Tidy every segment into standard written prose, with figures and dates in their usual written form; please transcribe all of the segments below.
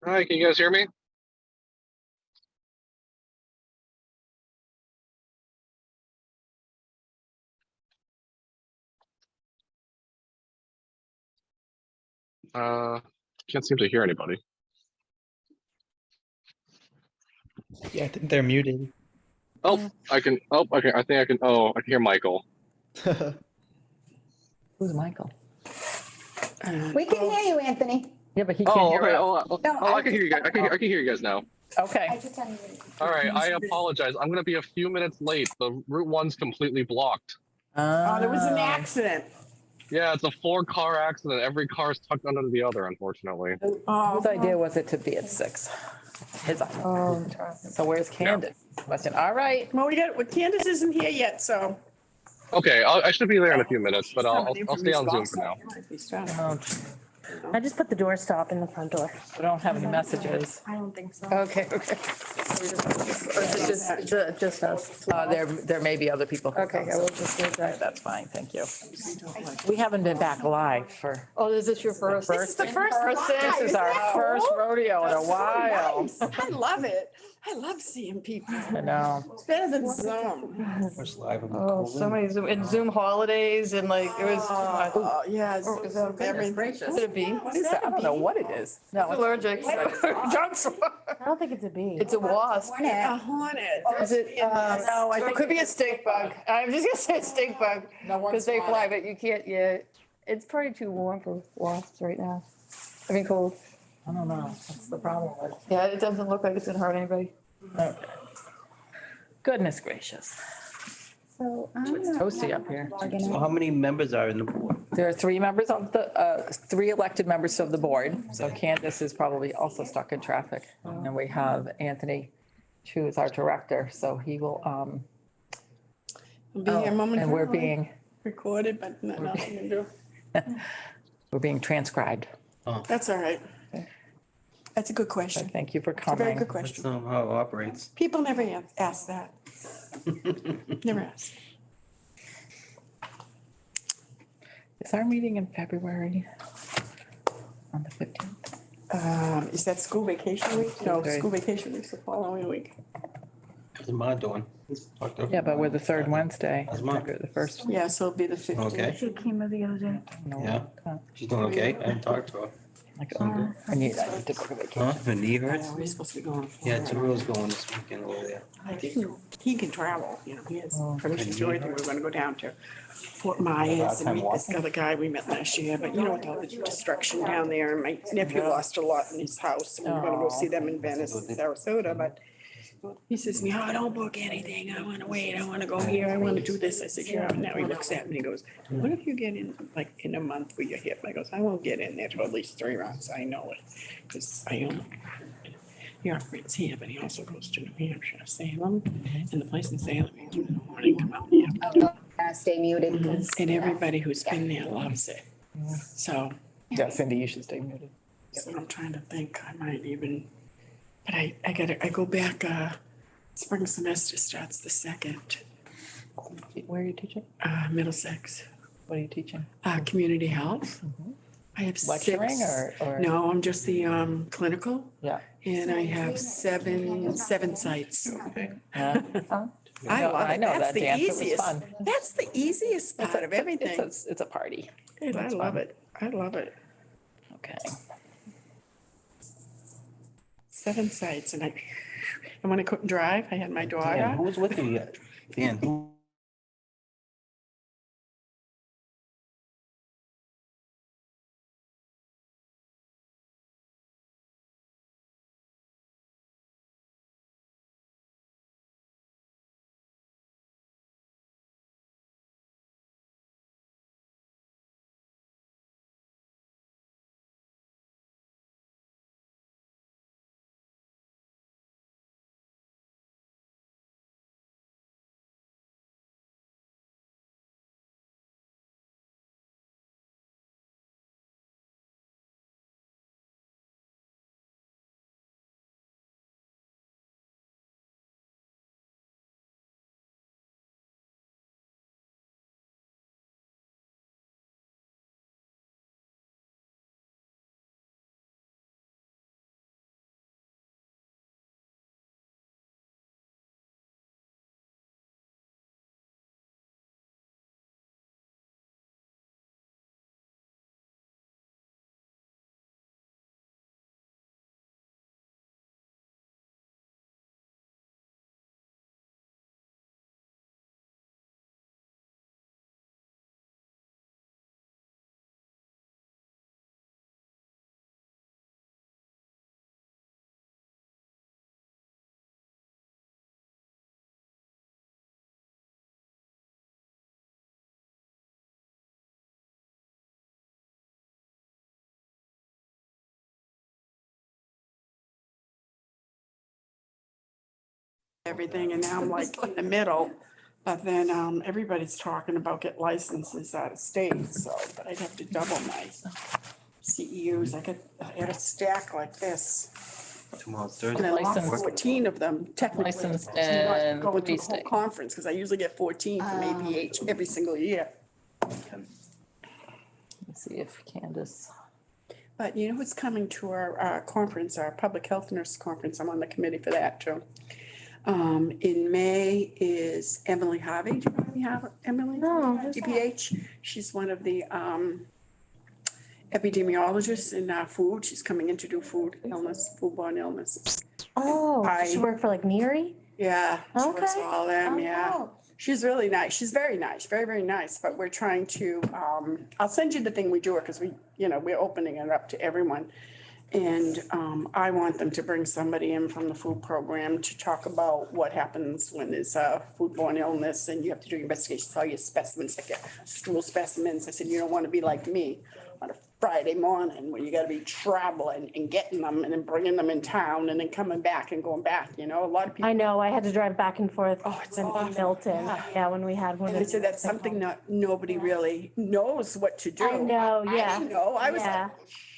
Hi, can you guys hear me? Uh, can't seem to hear anybody. Yeah, I think they're muted. Oh, I can. Oh, okay. I think I can. Oh, I can hear Michael. Who's Michael? We can hear you, Anthony. Yeah, but he can't Oh, hear okay. us. Oh, I can hear you guys. I can hear you guys now. Okay. I just unmuted. All right. I apologize. I'm gonna be a few minutes late. The Route 1's completely blocked. Oh, there was an accident. Yeah, it's a 4-car accident. Every car's tucked under the other, unfortunately. Oh, Whose idea was it to be at 6? His. So where's Candace? Question. All right. well, Candace isn't here yet, so. Okay, I should be there in a few minutes, but I'll Coming in I'll from stay East on Zoom Boston. for now. He's trying to- Oh, I just put the door stop in the front door. we don't have any messages. I don't think so. Okay, okay. Or is it just us? There may be other people. who Okay, come, I so will just leave that. That's fine, thank you. We haven't been back live for. Oh, is this your first? This is the first This is live. our Isn't that first cool? rodeo in a That's so while. nice. I love it. I love seeing people. I know. It's better than Zoom. First live of Oh, COVID. so many Zoom, and Zoom holidays and like, it was, Oh, yeah. Oh, is that very gracious? Could it be? What is that? I don't know what it is. No, it's allergic. Johnson. I don't think it's a bee. It's a wasp. A hornet. Is it, No, I it think could be a stink bug. I'm just gonna say a stink bug, No one's because they on fly, it. but you can't, yeah. It's probably too warm for wasps right now. I mean, cold. I don't know. That's the problem with it. Yeah, it doesn't look like it's gonna hurt anybody. Okay. Goodness gracious. So I'm It's not toasty up here. logging So in. how many members are in the board? There are 3 members of the, 3 elected members of the board. So Candace is probably also stuck in traffic. And we have Anthony, who is our director, so he will, I'll be oh, here and momentarily. we're being, Recorded, but nothing to do. we're being transcribed. That's all right. That's a good So question. thank you for It's a very coming. good That's question. how it operates. People never ask that. Never ask. Is our meeting in February? On the 15th? Is that school vacation week? No, Okay. school vacation week's the following week. How's Ma doing? Yeah, but we're the 3rd Wednesday. How's Mom? The first. Yeah, so it'll be the 15th. Okay, She came the other day. No, Yeah. she's doing okay. I haven't talked to her. like, I need to go to vacation. Huh? Her knee hurts? Yeah, we're supposed to be going. Yeah, Terrell's going this weekend over there. I think he can travel, you know, he has permission to join, we're gonna go down to Fort Myers Last and time meet this other guy we met last year, but you know, with all the destruction down there, and my nephew lost a lot in his house, and we're gonna go see them in Venice, Sarasota, but he says to me, oh, don't book anything, I wanna wait, I wanna go here, I wanna do this, I said, yeah, and now he looks at me and he goes, what if you get in, like, in a month with your hip? I goes, I won't get in there till at least 3 rounds, I know it, cause he operates here, but he also goes to New Hampshire, Salem, and the place in Salem, you in the morning, come out in the afternoon. Stay muted. 'cause- And everybody who's been there loves it. So, Yeah, Cindy, you should stay muted. so I'm trying to think, I might even, but I go back, spring semester starts the 2nd, Where are you teaching? Middlesex, What are you teaching? community health. I have Lecturing 6. or? No, I'm just the, clinical, Yeah. and I have seven sites. Yeah. I No, love I it. know That's that the dance. It was easiest. fun. That's the easiest part of everything. It's a party. I That's love fun. it. I love it. Okay. 7 sites, and when I couldn't drive, I had my Dan, daughter. who was with you? Dan, who everything, and now I'm like in the middle. But then, everybody's talking about get licenses out of state, so, but I'd have to double my CEUs. I had a stack like this. Tomorrow's And Thursday. I lost Licensed. 14 of them technically. Licensed I'm not in going to three the whole states. conference, because I usually get 14 from APH every single year. Let's see if Candace, But you know who's coming to our conference, our public health nurse conference? I'm on the committee for that too. In May is Emily Harvey. Do you know Emily? No, who's that? DPH. She's one of the epidemiologists in food. She's coming in to do foodborne illness. Oh, does she work for like Neary? Yeah, she works for Okay. all them, yeah. Oh. She's really nice. She's very nice, very, very nice, but we're trying to, I'll send you the thing we do it because we're opening it up to everyone. And I want them to bring somebody in from the food program to talk about what happens when there's a foodborne illness and you have to do your investigations, all your specimens, like your stool specimens. I said, you don't want to be like me on a Friday morning when you got to be traveling and getting them and then bringing them in town and then coming back and going back, a lot of people. I know, I had to drive back and forth Oh, it's in awful. Milton, Yeah. yeah, when we had one. And they said that's something that nobody really knows what to do. I know, I yeah. didn't know. I was Yeah. like,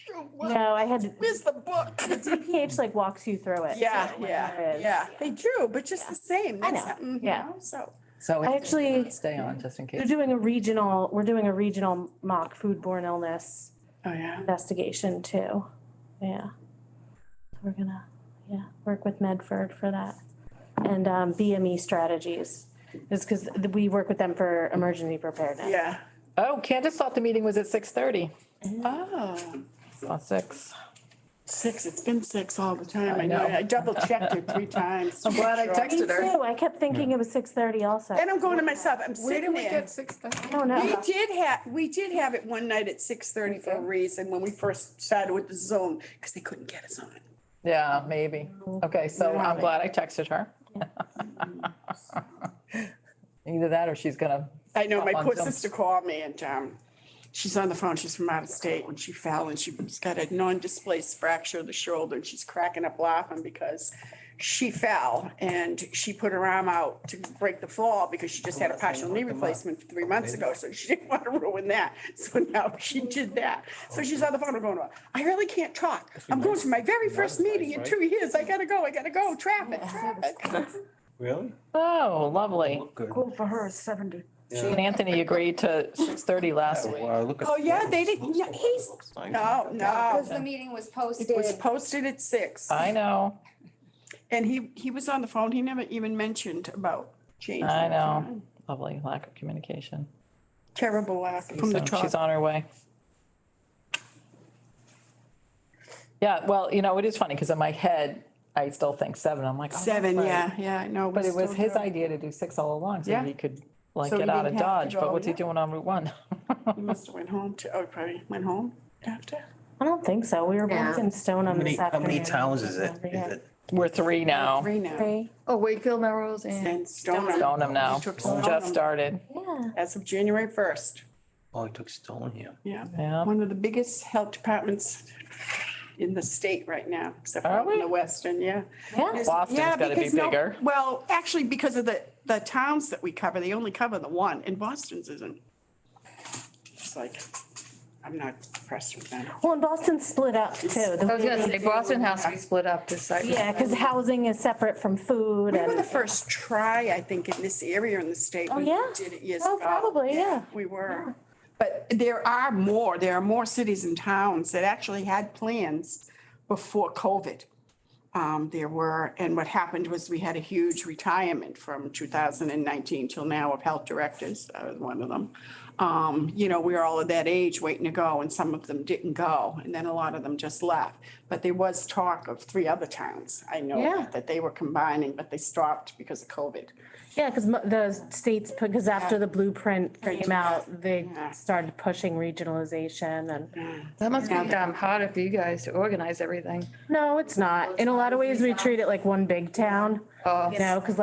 shoot, what? No, I had, Where's the book? DPH like walks you through it. Yeah, so whatever it yeah, is. they do, but just the same. I That's know, something, yeah. so. so I actually- stay on just in We're case. doing a regional mock foodborne illness Oh, yeah. investigation too. Yeah. We're gonna, work with Medford for that. And BME strategies. It's because we work with them for emergency preparedness. Yeah. Oh, Candace thought the meeting was at 6:30. Oh, Saw 6. 6. It's been 6 all the time. I I know. know. I double checked it 3 times. I'm glad I Sure. Me texted her. too. I kept thinking it was 6:30 also. Then I'm going to myself. I'm sitting there. 6:30? I don't know. We did have it one night at 6:30 for a reason when we first started with the Zoom, because they couldn't get us on. Yeah, maybe. Okay, so I'm glad I texted her. Either that or she's gonna, I know, my On poor Zoom. sister called me and she's on the phone. She's from out of state when she fell and she's got a non-displaced fracture of the shoulder and she's cracking up laughing because she fell and she put her arm out to break the fall because she just had a partial knee replacement 3 months ago. So she didn't want to ruin that. So now she did that. So she's on the phone. I'm going, I really can't talk. I'm going to my very first meeting in 2 years. I gotta go. Traffic. Really? oh, lovely. Good. Cool for her, 70. She and Anthony agreed to 6:30 last week. Wow, look at. Oh, yeah, they didn't, no, no. Because the meeting was It was posted. posted at 6. I know, And he was on the phone. He never even mentioned about changing. I the know. time. Lovely lack of communication. Terrible laugh from the So top. she's on her way. Yeah, well, it is funny because in my head, I still think 7. I'm like, oh, that's 7, right. yeah, I know. But it was still his do. idea to do 6 all along, so Yeah. he could So get he out of didn't have to Dodge. But go, what's he yeah. doing on Route 1? He must have went home to, probably went home after. I don't think so. We were both Yeah. in Stoneham this How afternoon. many towns is it? Is it? We're 3 now. 3 now. Three. Oh, Wakefield, Melrose, and And Stoneham. Stoneham now. He took Just Stoneham started. Yeah. as of January 1st. Oh, he took Stone here. Yeah. Yeah. One of the biggest health departments in the state right now, except for Are out in we? the western, yeah. Yeah. Boston's Yeah, gotta be because no- bigger. Well, actually, because of the towns that we cover, they only cover the one, and Boston's isn't. It's like, I'm not impressed with them. Well, and Boston's split up too. I was gonna say, Boston has to be split up this side. Yeah, because housing is separate from food We were the and, first try, I think, in this area in the state. Oh, when we yeah? Did it years Oh, ago. probably, yeah. We were. But there are more cities and towns that actually had plans before COVID. There were, and what happened was we had a huge retirement from 2019 till now of health directors. I was one of them. We were all at that age waiting to go and some of them didn't go. And then a lot of them just left. But there was talk of 3 other towns. I know Yeah. that they were combining, but they stopped because of COVID. yeah, because the states, because after the blueprint came out, they Yeah. started pushing regionalization and, That must be harder for you guys to organize everything. no, it's not. In a lot of ways, we treat it like one big town, Oh. because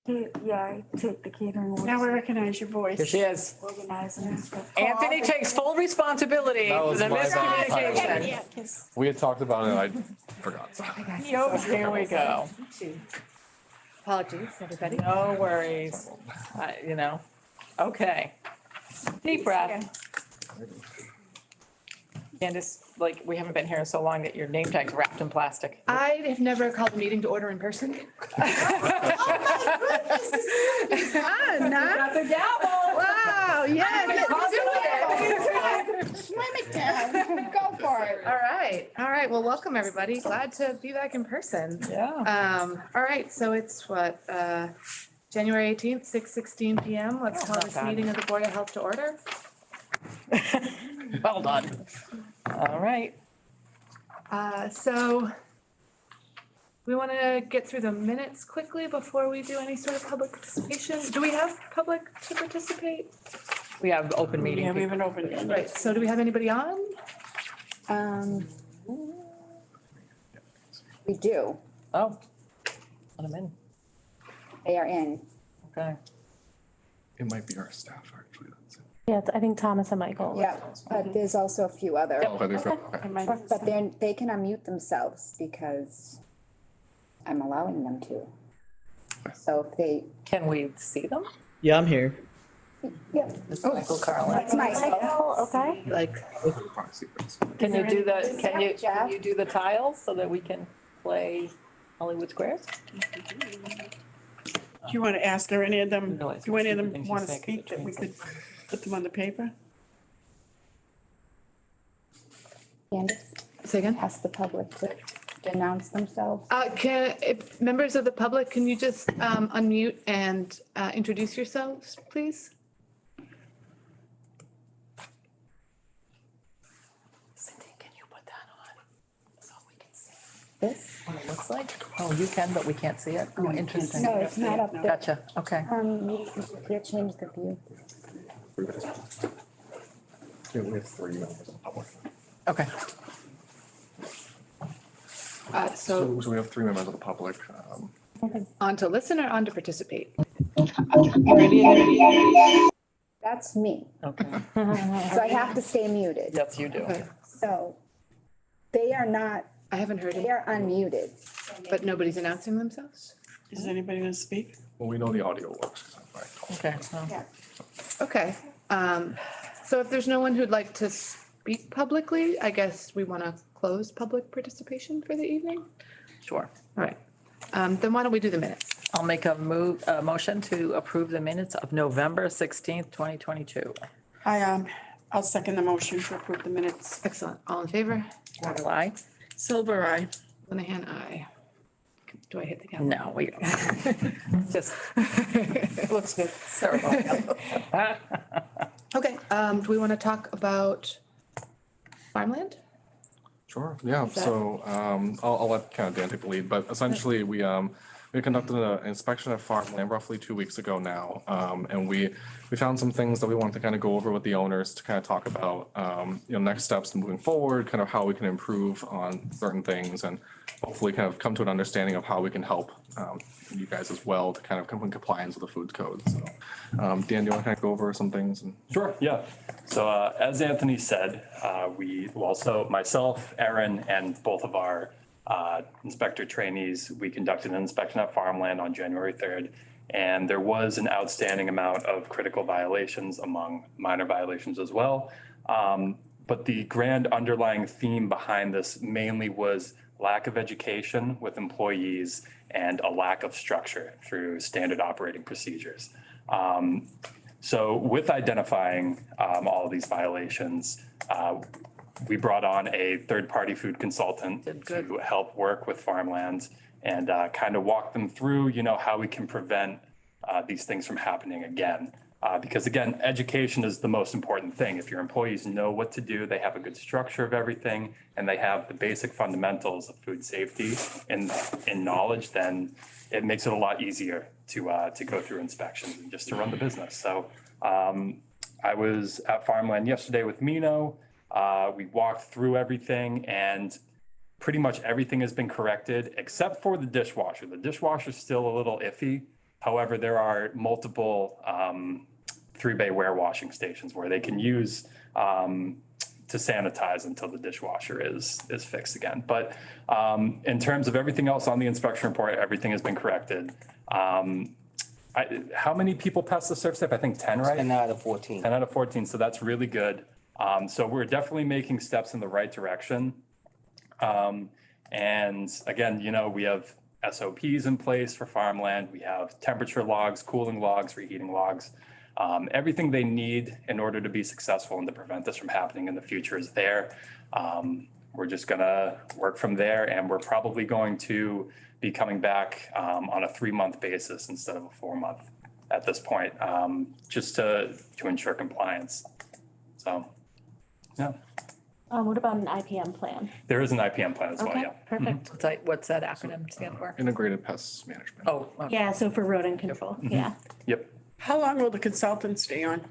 Yeah, I take the catering. Now I recognize your voice. Here she is. Organizing and stuff. Anthony takes full responsibility That for was the my bad. miscommunication. Yeah, 'cause We had talked about it and I forgot. So here we go. Apologies, everybody. No worries. Okay. Deep breath. Candace, like, we haven't been here in so long that your name tag's wrapped in plastic. I have never called a meeting to order in person. Got the gavel. Wow, yes. slam it down. Go for it. All right. Well, welcome, everybody. Glad to be back in person. Yeah. All right, so it's what, January 18th, 6:16 PM. Let's call not this bad. meeting of the Board of Health to order. Well done. All right. So we want to get through the minutes quickly before we do any sort of public participation. Do we have public to participate? We have open meeting. Yeah, we haven't opened it. Right, so do we have anybody on? We do. Oh. Let them in. They are in. Okay. It might be our staff, actually. That's it. Yeah, I think Thomas and Michael. Yeah, but there's also a few other, Oh, there's- okay. but they can unmute themselves because I'm allowing them to. So if they, Can we see them? Yeah, I'm here. yeah, This is Michael Carlin. that's nice. Michael, okay. Like, Probably secrets. Can you do the, can you Jeff? do the tiles so that we can play Hollywood Squares? Do you want to ask her any of them, Realize do any of stupid them things you want to say 'cause speak it that we could translates. put them on the paper? Candace, say again? ask the public to denounce themselves. If members of the public, can you just unmute and introduce yourselves, please? Cindy, can you put that on so we can see This? what it looks like? Oh, you can, but we can't see it? Oh, interesting. No, it's not up there. Gotcha, okay. Here, change the view. Yeah, we have 3 members of the public. Okay. So So we have 3 members of the public. on to listen or on to participate? That's me. Okay. So I have to stay muted. Yes, you do. Okay. So they are not, I haven't heard they it, are unmuted. but nobody's announcing themselves? Is anybody going to speak? Well, we know the audio works. Right. Okay, well, Yeah. Okay, so if there's no one who'd like to speak publicly, I guess we want to close public participation for the evening? sure. All right, then why don't we do the minutes? I'll make a motion to approve the minutes of November 16th, 2022. I'll second the motion to approve the minutes. Excellent, all in favor? Waddle, aye? Silver eye. Linehan, aye. Do I hit the gavel? No, we, just Looks good. ceremonial. Okay, do we want to talk about farmland? Sure, yeah, so I'll let kind of Dan take the lead, but essentially we conducted an inspection of farmland roughly 2 weeks ago now. And we found some things that we wanted to kind of go over with the owners to kind of talk about, next steps moving forward, kind of how we can improve on certain things and hopefully kind of come to an understanding of how we can help you guys as well to kind of come in compliance with the food code. So Dan, do you want to kind of go over some things? Sure, yeah. So as Anthony said, so myself, Aaron, and both of our inspector trainees, we conducted an inspection at farmland on January 3rd. And there was an outstanding amount of critical violations among minor violations as well. But the grand underlying theme behind this mainly was lack of education with employees and a lack of structure through standard operating procedures. So with identifying all of these violations, we brought on a third-party food consultant to help work with farmlands and kind of walk them through, how we can prevent these things from happening again. Because again, education is the most important thing. If your employees know what to do, they have a good structure of everything, and they have the basic fundamentals of food safety in knowledge, then it makes it a lot easier to go through inspections and just to run the business. So I was at farmland yesterday with Mino. We walked through everything and pretty much everything has been corrected except for the dishwasher. The dishwasher's still a little iffy. However, there are multiple three-bay warewashing stations where they can use to sanitize until the dishwasher is fixed again. But in terms of everything else on the inspection report, everything has been corrected. How many people passed the surf safe? I think 10, right? 10 out of 14. 10 out of 14, so that's really good. So we're definitely making steps in the right direction. And again, you know, we have SOPs in place for farmland. We have temperature logs, cooling logs, reheating logs. Everything they need in order to be successful and to prevent this from happening in the future is there. We're just gonna work from there, and we're probably going to be coming back on a 3-month basis instead of a 4-month at this point, just to ensure compliance. So, yeah, What about an IPM plan? there is an IPM plan as well, Okay, yeah. perfect. What's that acronym stand for? Integrated Pest Management. Oh, okay. Yeah, so for rodent control, yeah. Yep. How long will the consultant stay on?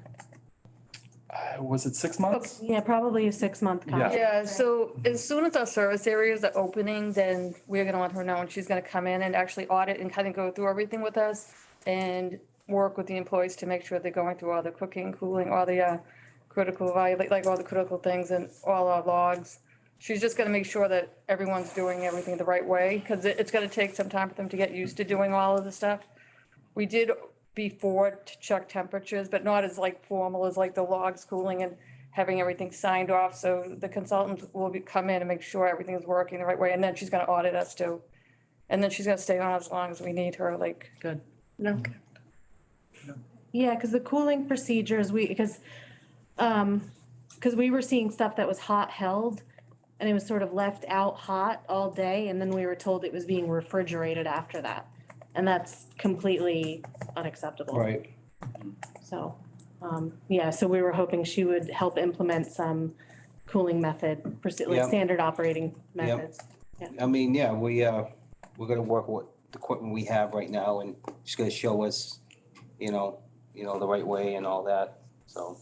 Was it 6 months? Yeah, probably a 6-month contract. Yeah, so as soon as our service areas are opening, then we're gonna let her know, and she's gonna come in and actually audit and kind of go through everything with us and work with the employees to make sure they're going through all the cooking, cooling, all the critical value, like all the critical things and all our logs. She's just gonna make sure that everyone's doing everything the right way, because it's gonna take some time for them to get used to doing all of the stuff. We did before to check temperatures, but not as like formal as like the logs cooling and having everything signed off. So the consultant will come in and make sure everything is working the right way, and then she's gonna audit us too. And then she's gonna stay on as long as we need her, like. Good. No. Yeah, because the cooling procedures, because we were seeing stuff that was hot held and it was sort of left out hot all day, and then we were told it was being refrigerated after that. And that's completely unacceptable. Right. So, yeah, so we were hoping she would help implement some cooling method, like Yep. standard operating methods. I mean, yeah, we're gonna work with the equipment we have right now, and she's gonna show us, you know, the right way and all that, so.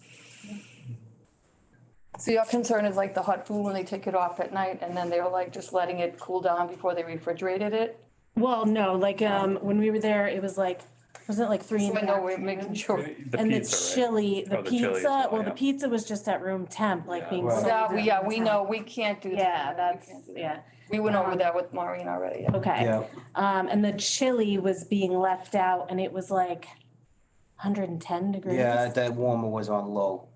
So your concern is like the hot food when they take it off at night and then they're like just letting it cool down before they refrigerated it? Well, no, like, when we were there, it was like, wasn't it like 3 in So the I know we're afternoon? making sure. The And the pizza, right? chili, the Oh, the chili as pizza, well, well, the yeah. pizza was just at room temp, like being Right. sold. That, at yeah, room we temp. know, we can't do that. Yeah, We that's, can't do that. yeah, We went over that with Maureen already. Yeah. okay. Yeah. And the chili was being left out and it was like 110 degrees. Yeah, that warmer was on low.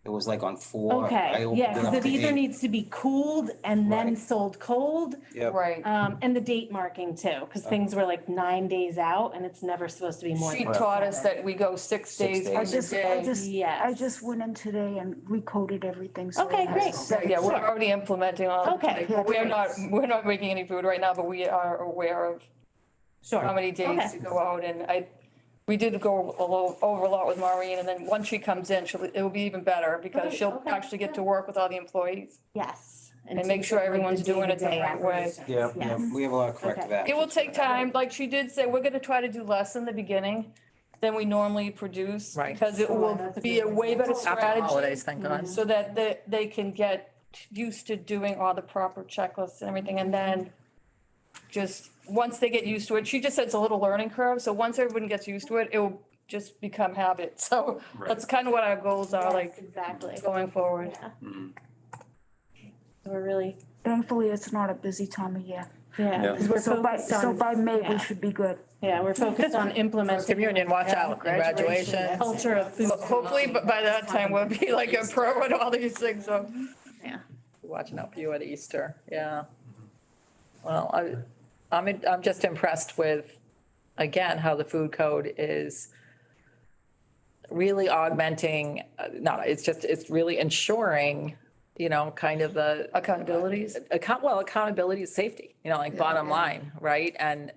It was like on 4. I Okay, opened yeah, it because up it to either 8. needs to be cooled and then Right. sold cold. Yep. Right. And the date marking too, because things were like 9 days out and it's never supposed to be more She than. taught us that we go 6 6 days days. from I the just, I day. just, Yes. I just went in today and recoded everything, so. Okay, it has great. to say- Yeah, we're already implementing all. of Okay. it. But we're not making any food right now, but we are aware of Sure. how many days Okay. to go out, and we did go over a lot with Maureen, and then once she comes in, it'll be even better, because Right, she'll okay, actually get to work with all the employees. Yes. And make sure teach them, like, everyone's doing it the day-to-day right way. operations. Yeah, yeah, Yes. we have a lot of corrective Okay. actions. It will take for that. time, like she did say, we're gonna try to do less in the beginning than we normally produce. Right. Because it will That's a be a good way better After the strategy, holidays, thank God. so that they can get used to doing all the proper checklists and everything, and then just, once they get used to it, she just said it's a little learning curve, so once everyone gets used to it, it will just become habit. So that's kind of what our goals are, Yes, like, exactly. going forward. Yeah. So we're really, Thankfully, it's not a busy time of year. yeah, because we're So focused on. by May, yeah. we should be good. Yeah, we're focused on implementing. Communion, watch out, graduation. Culture of food. But hopefully, but by that time, we'll be like a pro and all these things, so. Yeah. Watching out for you at Easter, yeah. Well, I'm just impressed with, again, how the food code is really augmenting, it's really ensuring, kind of the. Accountabilities. Accountability is safety, like bottom line, right? And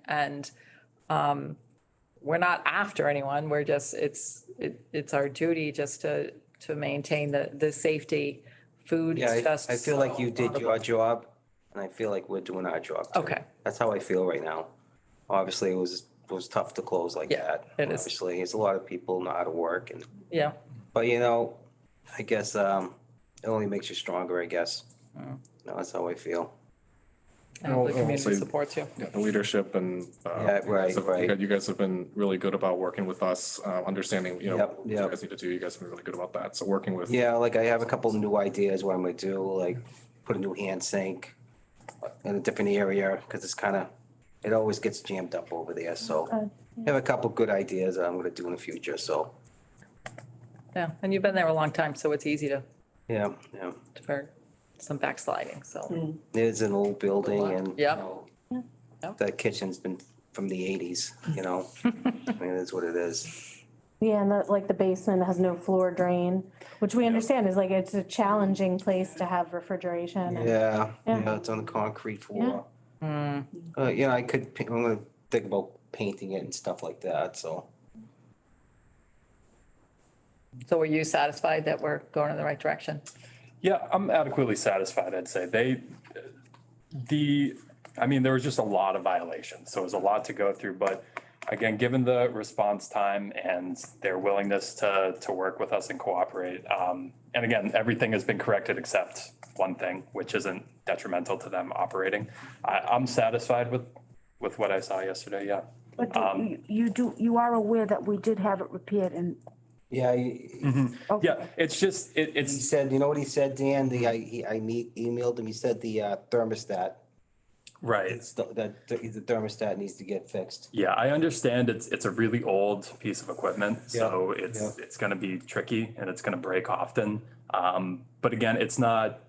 we're not after anyone, we're just, it's our duty just to maintain the safety. Food Yeah, is just. I feel like you did so your job, and I feel like we're doing our job too. Okay. That's how I feel right now. Obviously, it was tough to close like Yeah, that. it is. Obviously, it's a lot of people not out of work, and, Yeah, but I guess, it only makes you stronger, I guess. That's how I feel. And I'll- the I'll community say- supports you. Yeah, the leadership and. Yeah, right, right. You guys have been really good about working with us, understanding, Yep, what you yep. guys need to do. You guys have been really good about that. So working with. Yeah, like I have a couple new ideas what I'm gonna do, like put a new hand sink in a different area, cause it's kinda, it always gets jammed up over there, so. I have a couple good ideas that I'm gonna do in the future, so, Yeah, and you've been there a long time, so it's easy to, yeah, yeah. for some backsliding, so. There's an old building and, you Yep. know, Yep. that kitchen's been from the 80s, you know? I mean, it's what it is. Yeah, and the basement has no floor drain, which we understand is like, it's a challenging place to have refrigeration and. Yeah, Yeah. yeah, it's on the concrete floor. Yeah, I'm gonna think about painting it and stuff like that, so. So are you satisfied that we're going in the right direction? Yeah, I'm adequately satisfied, I'd say. I mean, there was just a lot of violations, so it was a lot to go through, but again, given the response time and their willingness to work with us and cooperate, and again, everything has been corrected except one thing, which isn't detrimental to them operating. I'm satisfied with what I saw yesterday, yeah. But you are aware that we did have it repaired and, Yeah, Yeah, it's just, he it's, said, you know what he said, Dan? Emailed him, he said the thermostat, right. the thermostat needs to get fixed. Yeah, I understand it's a really old piece of equipment, so Yeah, it's gonna be tricky and it's gonna break often. But again, it's not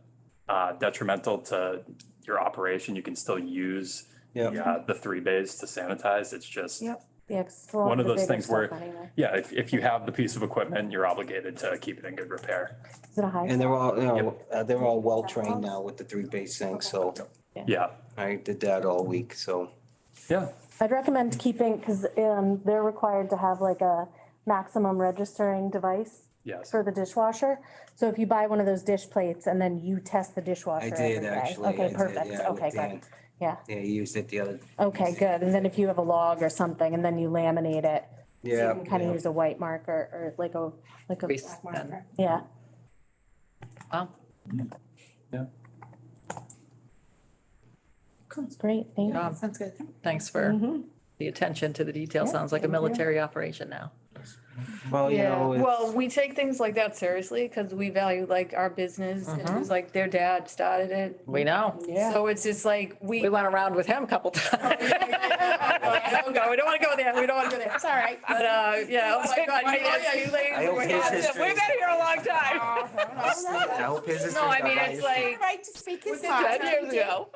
detrimental to your operation. You can still use the 3 bays to sanitize. It's just Yep. Yeah, 'cause it's a lot one of the those bigger things stuff where, anyway. yeah, if you have the piece of equipment, you're obligated to keep it in good repair. Is it a high? And they're all, they're all well-trained now with the 3-bay sink, so Yeah, I did that all week, so. yeah, I'd recommend keeping, because they're required to have like a maximum registering device yes. for the dishwasher. So if you buy one of those dish plates and then you test the dishwasher I every did day. actually. I Okay, did, perfect. yeah, with Okay, Dan. good. Yeah, Yeah, he used it the other. okay, good. And then if you have a log or something and then you laminate it, so Yeah. you can kind of yeah. use a white marker or like a Grease black pen. marker. Yeah. Wow. Yeah. That's great, thank you. job. Sounds good. Thanks for the attention to the detail. Sounds like a military operation now. Well, you Yeah, know, well, we take things like that seriously because we value like our business. It was like their dad started it. We know. So it's just like We went around with him a couple times. Don't go, we don't want to go there, we don't want to go there. It's all right. But, yeah, oh my God, you I hope his ladies. history We've is- been here a long time. I hope his is. No, I mean, it's like, Right to speak his within mind. 10 years ago.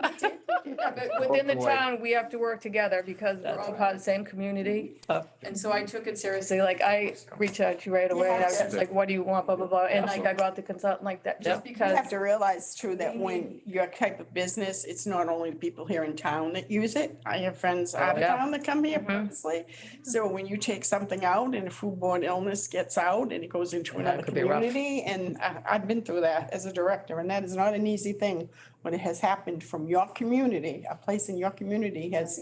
Within the boy. town, we have to work together because we're all part of the same community. And so I took it seriously, like I reached out to you right away, and I was just like, what do you want, blah, blah, blah, and like I got the consultant like that, just You because. have to realize too that when your type of business, it's not only the people here in town that use it. I have friends out of yeah. town that come here purposely. So when you take something out and a foodborne illness gets out and it goes into another could be rough. community, and I've been through that as a director, and that is not an easy thing when it has happened from your community. A place in your community has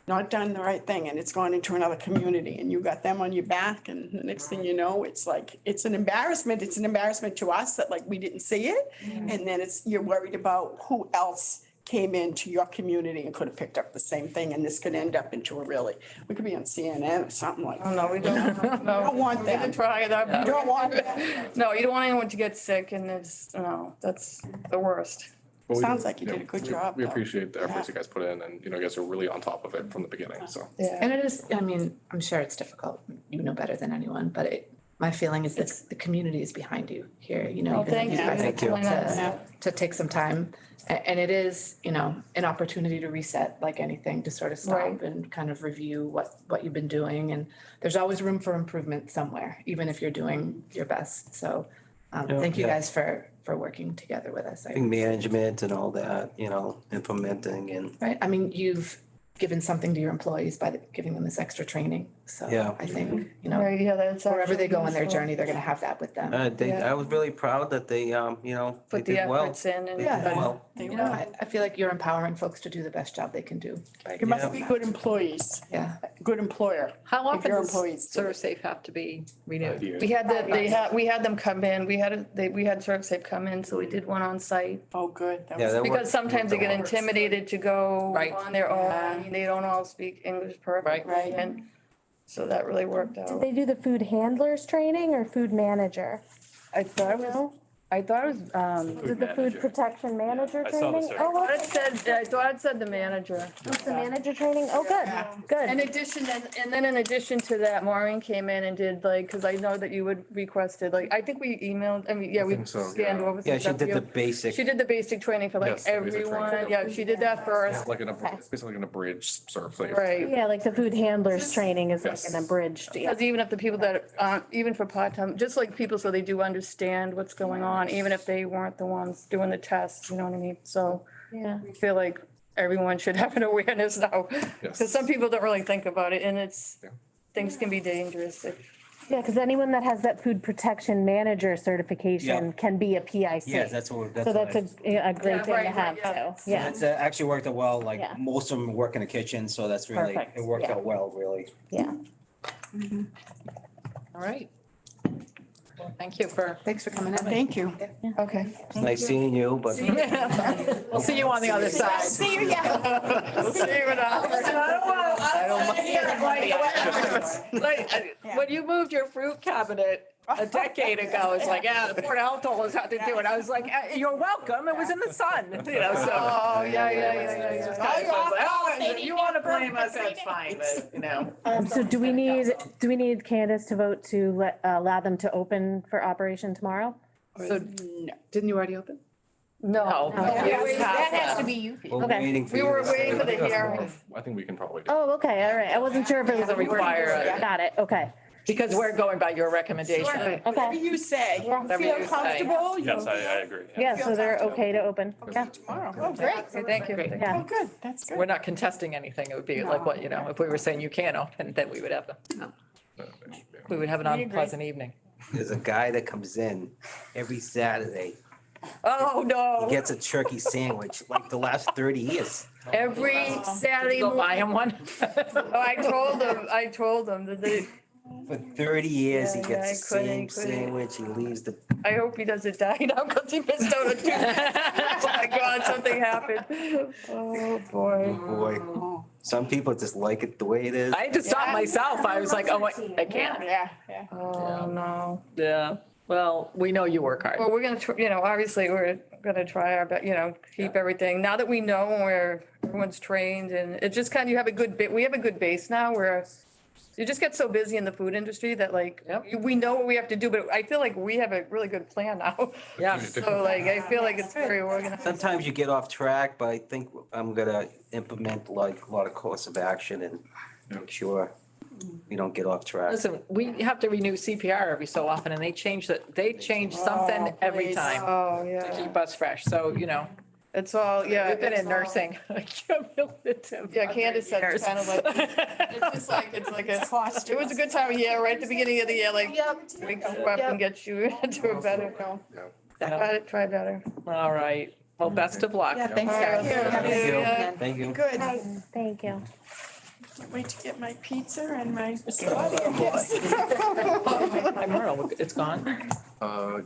not done the right thing and it's gone into another community and you got them on your back, and the next thing you know, it's like, it's an embarrassment. It's an embarrassment to us that like we didn't see it. And then you're worried about who else came into your community and could have picked up the same thing, and this could end up into we could be on CNN or something like Oh, that. no, we don't, no. don't want We that. can try that. You don't want that. No, you don't want anyone to get sick, and it's, no, that's the worst. But we Sounds do- like you did a good we- job, We though. appreciate the efforts Yeah. you guys put in, and, you guys are really on top of it from the beginning, so. And it is, I mean, I'm sure it's difficult, you know better than anyone, but my feeling is that the community is behind you here, Oh, even though thank you you. guys Thank you. to take some time. And it is, an opportunity to reset like anything, to sort of stop Right. and kind of review what you've been doing. And there's always room for improvement somewhere, even if you're doing your best. So thank you Yeah. guys for working together with us. I think management and all that, implementing and. Right, I mean, you've given something to your employees by giving them this extra training. So Yeah. I think, you know, Right, yeah, that's. wherever they go actually on their useful. journey, they're gonna have that with them. I was really proud that they, you know, they Put the did well. efforts in They and. did Yeah. well. You know, I feel like you're empowering folks to do the best job they can do. You must be good employees, Yeah. good employer. How If often your does employees do it. ServSafe have to be renewed? We had we had them come in, we had ServSafe come in, so we did one on site. Oh, good. That Yeah, was- that Because worked. sometimes they get Worked well. intimidated to go Right. on their own, they don't all speak English perfect. Right. And so that really worked Did out. they do the food handlers training or food manager? I thought it was, I thought it was, Was it the food manager. protection manager I saw the training? cert. Oh, I thought it said the manager. it's the manager training? Oh, good, In good. addition, and then in addition to that, Maureen came in and did like, cause I know that you would requested, like, I think we emailed, I mean, yeah, we think so, scanned yeah. over some Yeah, she stuff. did for the you. basic. She did the basic training for like Yes, the basic training. everyone. Yeah, she did that first. Like it's basically an abridged ServSafe. Right. Yeah, like the food handlers training is like Yes. an abridged, yeah. Because even if the people that, even for part-time, just like people, so they do understand what's going on, even if they weren't the ones doing the tests, you know what I mean? So Yeah. I feel like everyone should have an awareness now. Yes. Because some people don't really think about it and it's, Yeah. things can be dangerous. Yeah, because anyone that has that food protection manager certification Yeah. can be a PIC. Yeah, that's what. So that's a great Yeah, thing to right, have yeah. too, yeah, It's actually worked out well, like Yeah. most of them work in the kitchen, so that's really, Perfect, it worked yeah. out well, really. yeah. All right. Well, thank you for, Thanks for coming in. Thank you. Okay. It's nice seeing you, but we'll see you on the other side. See you, yeah. We'll see you in hours. Like, when you moved your fruit cabinet a decade ago, it's like, yeah, the Board of Health told us how to do it. I was like, you're welcome, it was in the sun, you know, so. Oh, yeah. Just kind of was like, oh, if you want to blame us, that's fine, but, you know. So do we need Candace to vote to allow them to open for operation tomorrow? So, Didn't you already open? No. No. That has to be you. we're Okay. waiting for We you. were to waiting say- for the hearing. I think we can probably do. Oh, okay, all right, I wasn't sure if it was a Doesn't require requirement. it. Got it, okay, Because we're going by your recommendation. Whatever okay. you say. Whatever Feel you say. comfortable? Yes, I agree. Yeah, so they're okay to open, yeah, Tomorrow. Oh, great. Okay, thank you. yeah. Oh, good. That's good. We're not contesting anything. It would be like what, you know, if we were saying you can't open, then we would have, we would have an unpleasant evening. There's a guy that comes in every Saturday, Oh, he no. gets a turkey sandwich, like the last 30 years. Every Saturday Go buy morning. him one. Oh, I told them that they, For 30 years, he Yeah, gets the I same couldn't. sandwich, he leaves the, I hope he doesn't die now because he missed out on two. Oh my God, something happened. Oh, boy. boy. Some people just like it the way it is. I had to stop myself. I was like, oh, I can't. Yeah. Oh, no. Yeah. Well, we know you work hard. Well, we're gonna, you know, obviously, we're gonna try our best, you know, keep everything, now that we know where everyone's trained and it just kind of, you have a good bit, we have a good base now where you just get so busy in the food industry that like, Yep. we know what we have to do, but I feel like we have a really good plan now. Yeah. So like, I feel like it's very organized. Sometimes you get off track, but I think I'm gonna implement like a lot of course of action and make sure we don't get off track. Listen, we have to renew CPR every so often and they change something every please. time Oh, to yeah, keep us fresh. So, you know, it's all, yeah. we've been it's in all- nursing. Yeah, Candace said it's kind of like, it's just like, it's like a, Cost. it was a good time of year, right at the beginning of the year, like, we come up and get you to a better, try better. All right. Well, best of luck. Yeah, thanks, guys. Thank you, Yeah. thank you. Good. Thank you. Can't wait to get my pizza and my biscotti, I guess. Hi, Merle. It's gone?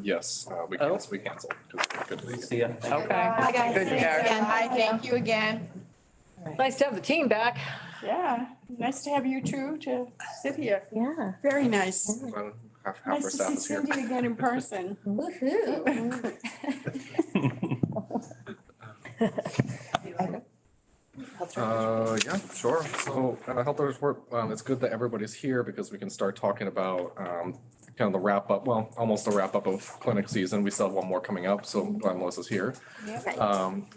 Yes, we Oh. canceled. 'Cause we're good to be- See ya. Okay. Good, Karen. Hi, thank you again. Nice to have the team back. Yeah, nice to have you two to sit here. Yeah. Very nice. Well, half our Nice to staff see is here. Cindy again in person. Woohoo. Yeah, sure. So, health orders work, it's good that everybody's here because we can start talking about, kind of the wrap up, well, almost the wrap up of clinic season. We still have one more coming up, so glad Melissa's here.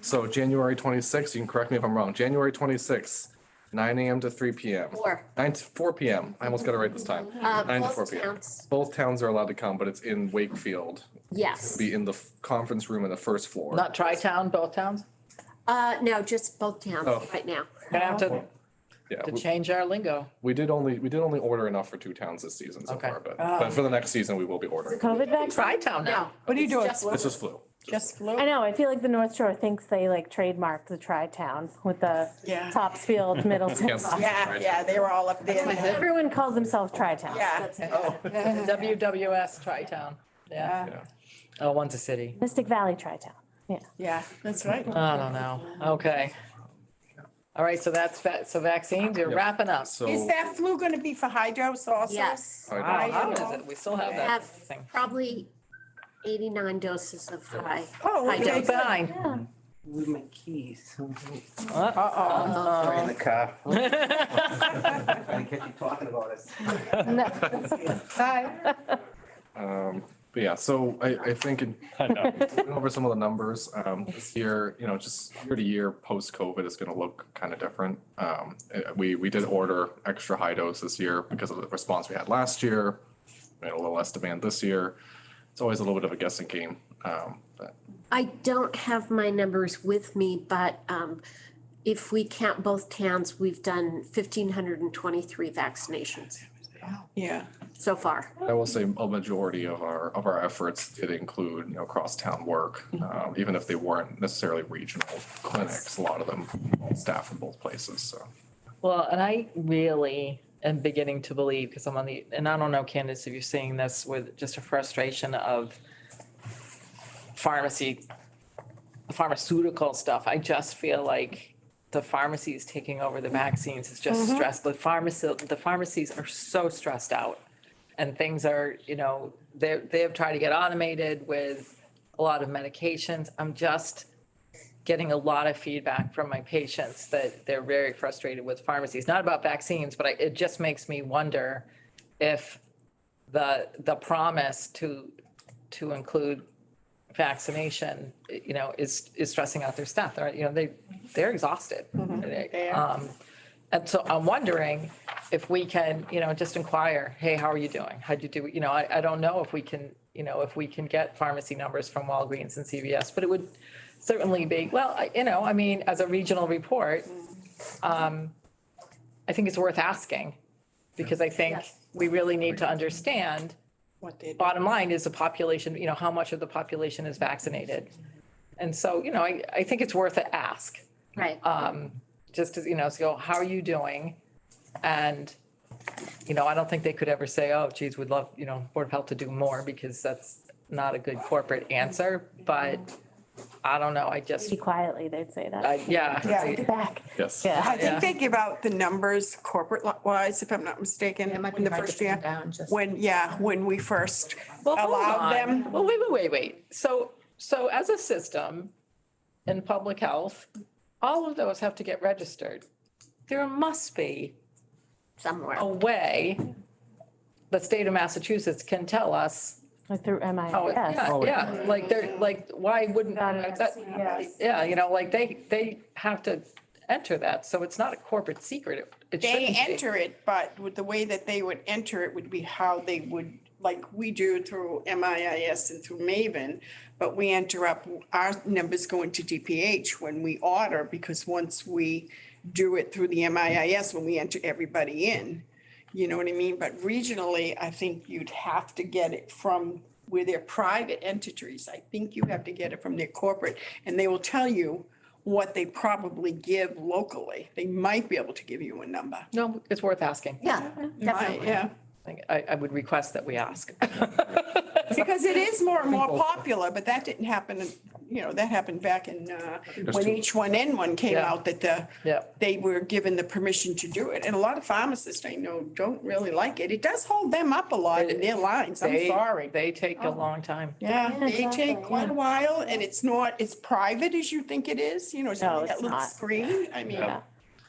So January 26th, you can correct me if I'm wrong, January 26th, 9 AM to 3 PM. 4 PM. I almost got it right this time. 9 to 4 PM. Both towns are allowed to come, but it's in Wakefield. Yes. Be in the conference room on the first floor. Not Tri-Town, both towns? No, just both towns Oh. right now. Gonna have to Yeah, to change our lingo. we did only order enough for 2 towns this season so Okay. far, but for the next season, we will be ordering. COVID vaccine? Tri-town now. What are you doing? It's just flu. Just flu? I know, I feel like the North Shore thinks they like trademarked the Tri-Town with the Yeah. Topsfield, Middleton. Yes. Yeah, they were all up there. Everyone calls themselves Tri-Town. Yeah. WWS Tri-town, yeah. Yeah. Oh, one's a city. Mystic Valley Tri-Town, yeah. Yeah, that's right. I don't know, okay. All right, so that's, so vaccines, you're Yep. wrapping up. So. Is that flu gonna be for high dose also? Yes, All Wow, right. how is it? We still have that have thing. probably 89 doses of high. Oh, high okay. dose. Fine. With my keys. Uh-oh. Sorry, in the car. Trying to catch you talking about it. But yeah, so I think I know. going over some of the numbers, this year, just year to year, post-COVID is gonna look kind of different. We did order extra high dose this year because of the response we had last year. We had a little less demand this year. It's always a little bit of a guessing game, but I don't have my numbers with me, but if we count both towns, we've done 1,523 vaccinations Yeah. so far. I will say a majority of our efforts did include, cross-town work, even if they weren't necessarily regional clinics, a lot of them staff in both places, so. Well, and I really am beginning to believe, because I'm on the, and I don't know, Candace, if you're seeing this with just a frustration of pharmaceutical stuff. I just feel like the pharmacies taking over the vaccines is just stressed. The pharmacies are so stressed out. And things are, they have tried to get automated with a lot of medications. I'm just getting a lot of feedback from my patients that they're very frustrated with pharmacies, not about vaccines, but it just makes me wonder if the promise to include vaccination, is stressing out their staff. They're exhausted. And so I'm wondering if we can, just inquire, hey, how are you doing? How'd you do? I don't know if we can get pharmacy numbers from Walgreens and CVS, but it would certainly be, as a regional report, I think it's worth asking, because I think we really need to understand, What they do. bottom line is the population, how much of the population is vaccinated. And so, I think it's worth an ask. Right. Just to, so how are you doing? And, I don't think they could ever say, oh, geez, we'd love, Board of Health to do more, because that's not a good corporate answer, but I don't know, I just, Maybe quietly, they'd say that. Yeah. Get back. Yes. Yeah. I think they give out the numbers corporate wise, if I'm not mistaken, It might when be the hard to first pin year. down just. When we first well, hold allowed on. them. Well, wait. So as a system in public health, all of those have to get registered. There must be Somewhere. a way the state of Massachusetts can tell us. Like through Oh, MIS. yeah, like they're, why wouldn't, Got it. that, Yes. yeah, they have to enter that, so it's not a corporate secret. It They shouldn't be. enter it, but with the way that they would enter it would be how they would, like we do through MIS and through Maven, but we enter up our numbers going to DPH when we order, because once we do it through the MIS, when we enter everybody in, you know what I mean? But regionally, I think you'd have to get it from where they're private entities. I think you have to get it from their corporate, and they will tell you what they probably give locally. They might be able to give you a number. No, it's worth asking. Yeah, definitely. Yeah, I would request that we ask. because it is more and more popular, but that didn't happen, that happened back in, when H1N1 came Yeah. out, that Yeah. they were given the permission to do it. And a lot of pharmacists I know don't really like it. It does hold them up a lot in their lines. I'm sorry. They take a long time. Yeah, Yeah, they exactly, take quite a while, and it's not as private as you think it is, it's No, only that it's little not. screen. I mean, Yeah.